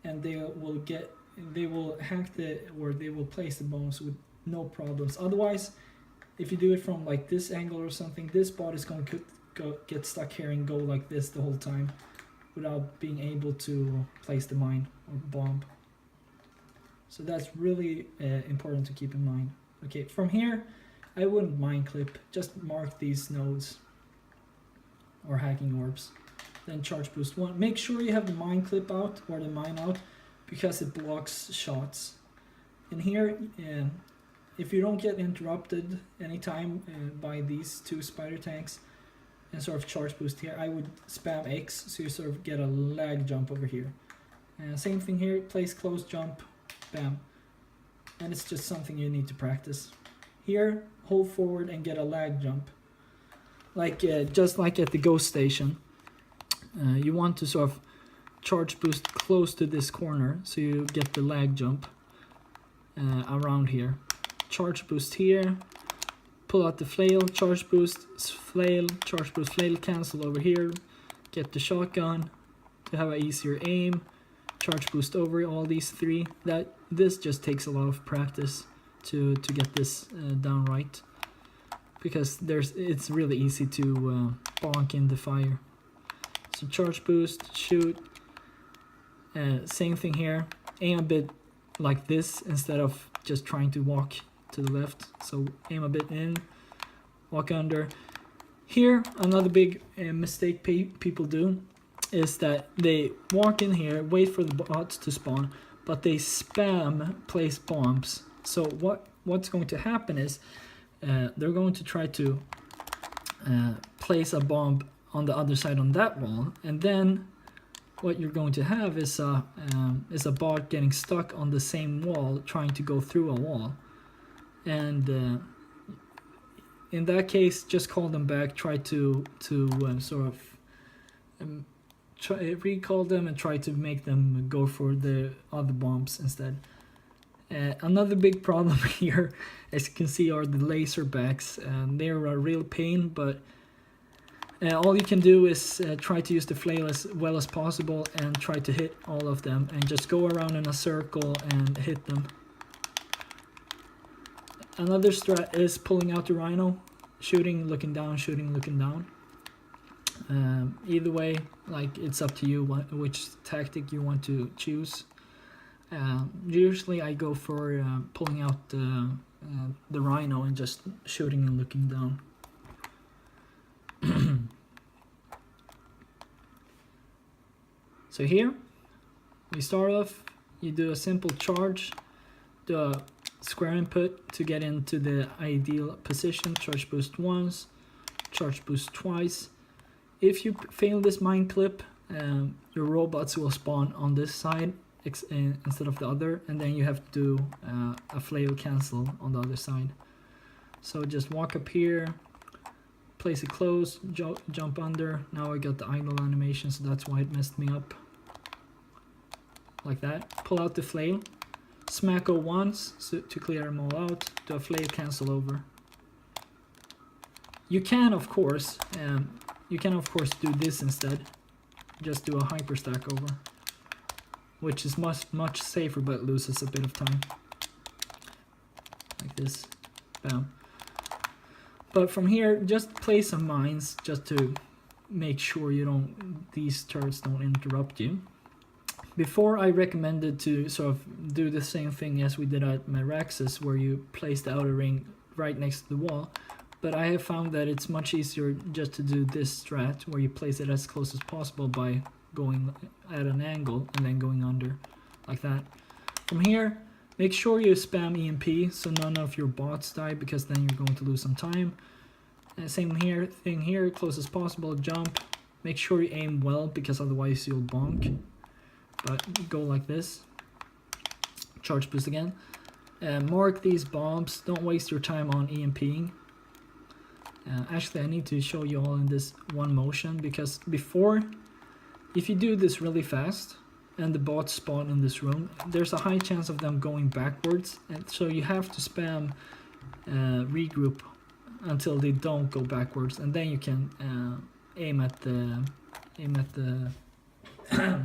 and they will hack they will place the bombs with no problems. Otherwise, if you do it from like this angle or something, this bot is going to get stuck here and go like this the whole time without being able to place the mine or bomb. So that's really important to keep in mind. Okay, from here, I wouldn't mine clip, just mark these nodes or hacking orbs. Then charge boost 1. Make sure you have the mine clip out or the mine out, because it blocks shots. And here, if you don't get interrupted anytime by these 2 spider tanks and sort of charge boost here, I would spam X so you sort of get a lag jump over here. Same thing here, place close jump, bam. And it's just something you need to practice. Here, hold forward and get a lag jump. Like just like at the ghost station. You want to sort of charge boost close to this corner so you get the lag jump around here. Charge boost here, pull out the flail, charge boost, flail, charge boost, flail cancel over here, get the shotgun to have an easier aim, charge boost over all these 3. This just takes a lot of practice to get this down right, because it's really easy to bonk in the fire. So charge boost, shoot, same thing here, aim a bit like this instead of just trying to walk to the left. So aim a bit in, walk under. Here, another big mistake people do is that they walk in here, wait for the bots to spawn, but they spam place bombs. So what's going to happen is they're going to try to place a bomb on the other side on that wall, and then what you're going to have is a bot getting stuck on the same wall trying to go through a wall. And in that case, just call them back, try to sort of recall them and try to make them go for the other bombs instead. Another big problem here, as you can see, are the laser backs. They're a real pain, but all you can do is try to use the flail as well as possible and try to hit all of them and just go around in a circle and hit them. Another strat is pulling out the rhino, shooting, looking down, shooting, looking down. Either way, like, it's up to you which tactic you want to choose. Usually I go for pulling out the rhino and just shooting and looking down. So here we start off, you do a simple charge, do a square input to get into the ideal position, charge boost once, charge boost twice. If you fail this mine clip, your robots will spawn on this side instead of the other, and then you have to do a flail cancel on the other side. So just walk up here, place it close, jump under. Now I got the idle animation, so that's why it messed me up. Like that. Pull out the flail, smack O once to clear them all out, do a flail cancel over. You can of course do this instead. Just do a hyper stack over, which is much safer but loses a bit of time. Like this. Bam. But from here, just place some mines just to make sure these turrets don't interrupt you. Before, I recommended to sort of do the same thing as we did at Maraxus, where you place the outer ring right next to the wall. But I have found that it's much easier just to do this strat, where you place it as close as possible by going at an angle and then going under, like that. From here, make sure you spam EMP so none of your bots die, because then you're going to lose some time. And same thing here, close as possible, jump. Make sure you aim well, because otherwise you'll bonk. But go like this. Charge boost again. Mark these bombs. Don't waste your time on EMPing. Actually, I need to show you all in this one motion, because before, if you do this really fast and the bots spawn in this room, there's a high chance of them going backwards, and so you have to spam regroup until they don't go backwards, and then you can aim at the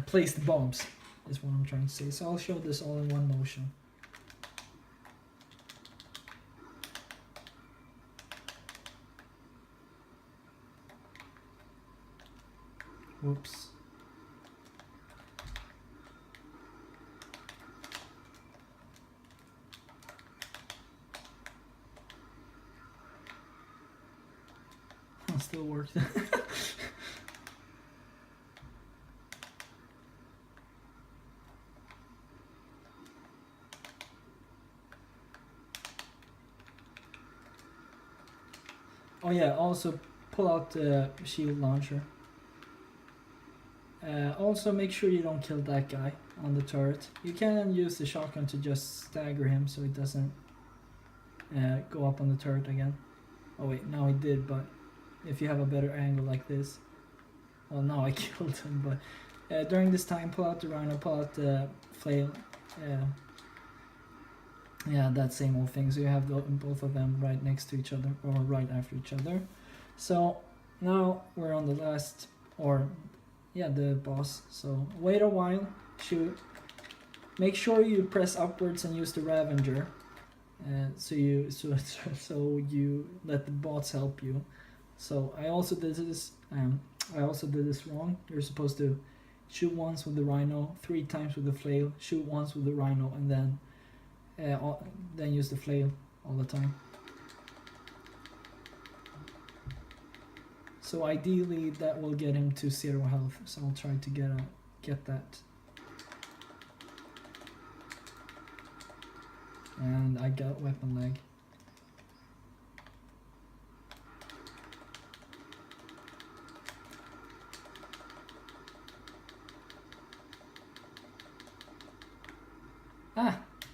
place the bombs, is what I'm trying to say. So I'll show this all in one motion. Whoops. It still works. Oh yeah, also pull out the shield launcher. Also make sure you don't kill that guy on the turret. You can use the shotgun to just stagger him so he doesn't go up on the turret again. Oh wait, now he did, but if you have a better angle like this. Well, now I killed him, but during this time, pull out the rhino, pull out the flail. Yeah, that same old thing. So you have both of them right next to each other, or right after each other. So now we're on the last, or yeah, the boss. So wait a while, shoot. Make sure you press upwards and use the Avenger. So you let the bots help you. So I also did this. Wrong. You're supposed to shoot once with the rhino, 3 times with the flail. Shoot once with the rhino, and then use the flail all the time. So ideally that will get him to 0 health. So I'll try to get that. And I got weapon lag.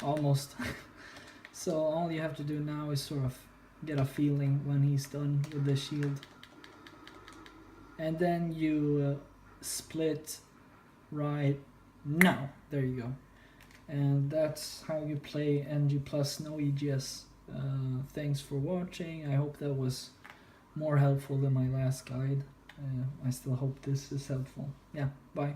almost. So all you have to do now is sort of get a feeling when he's done with the shield. And then you split right now. There you go. And that's how you play NG plus no EGS. Thanks for watching. I hope that was more helpful than my last guide. I still hope this is helpful. Yeah, bye.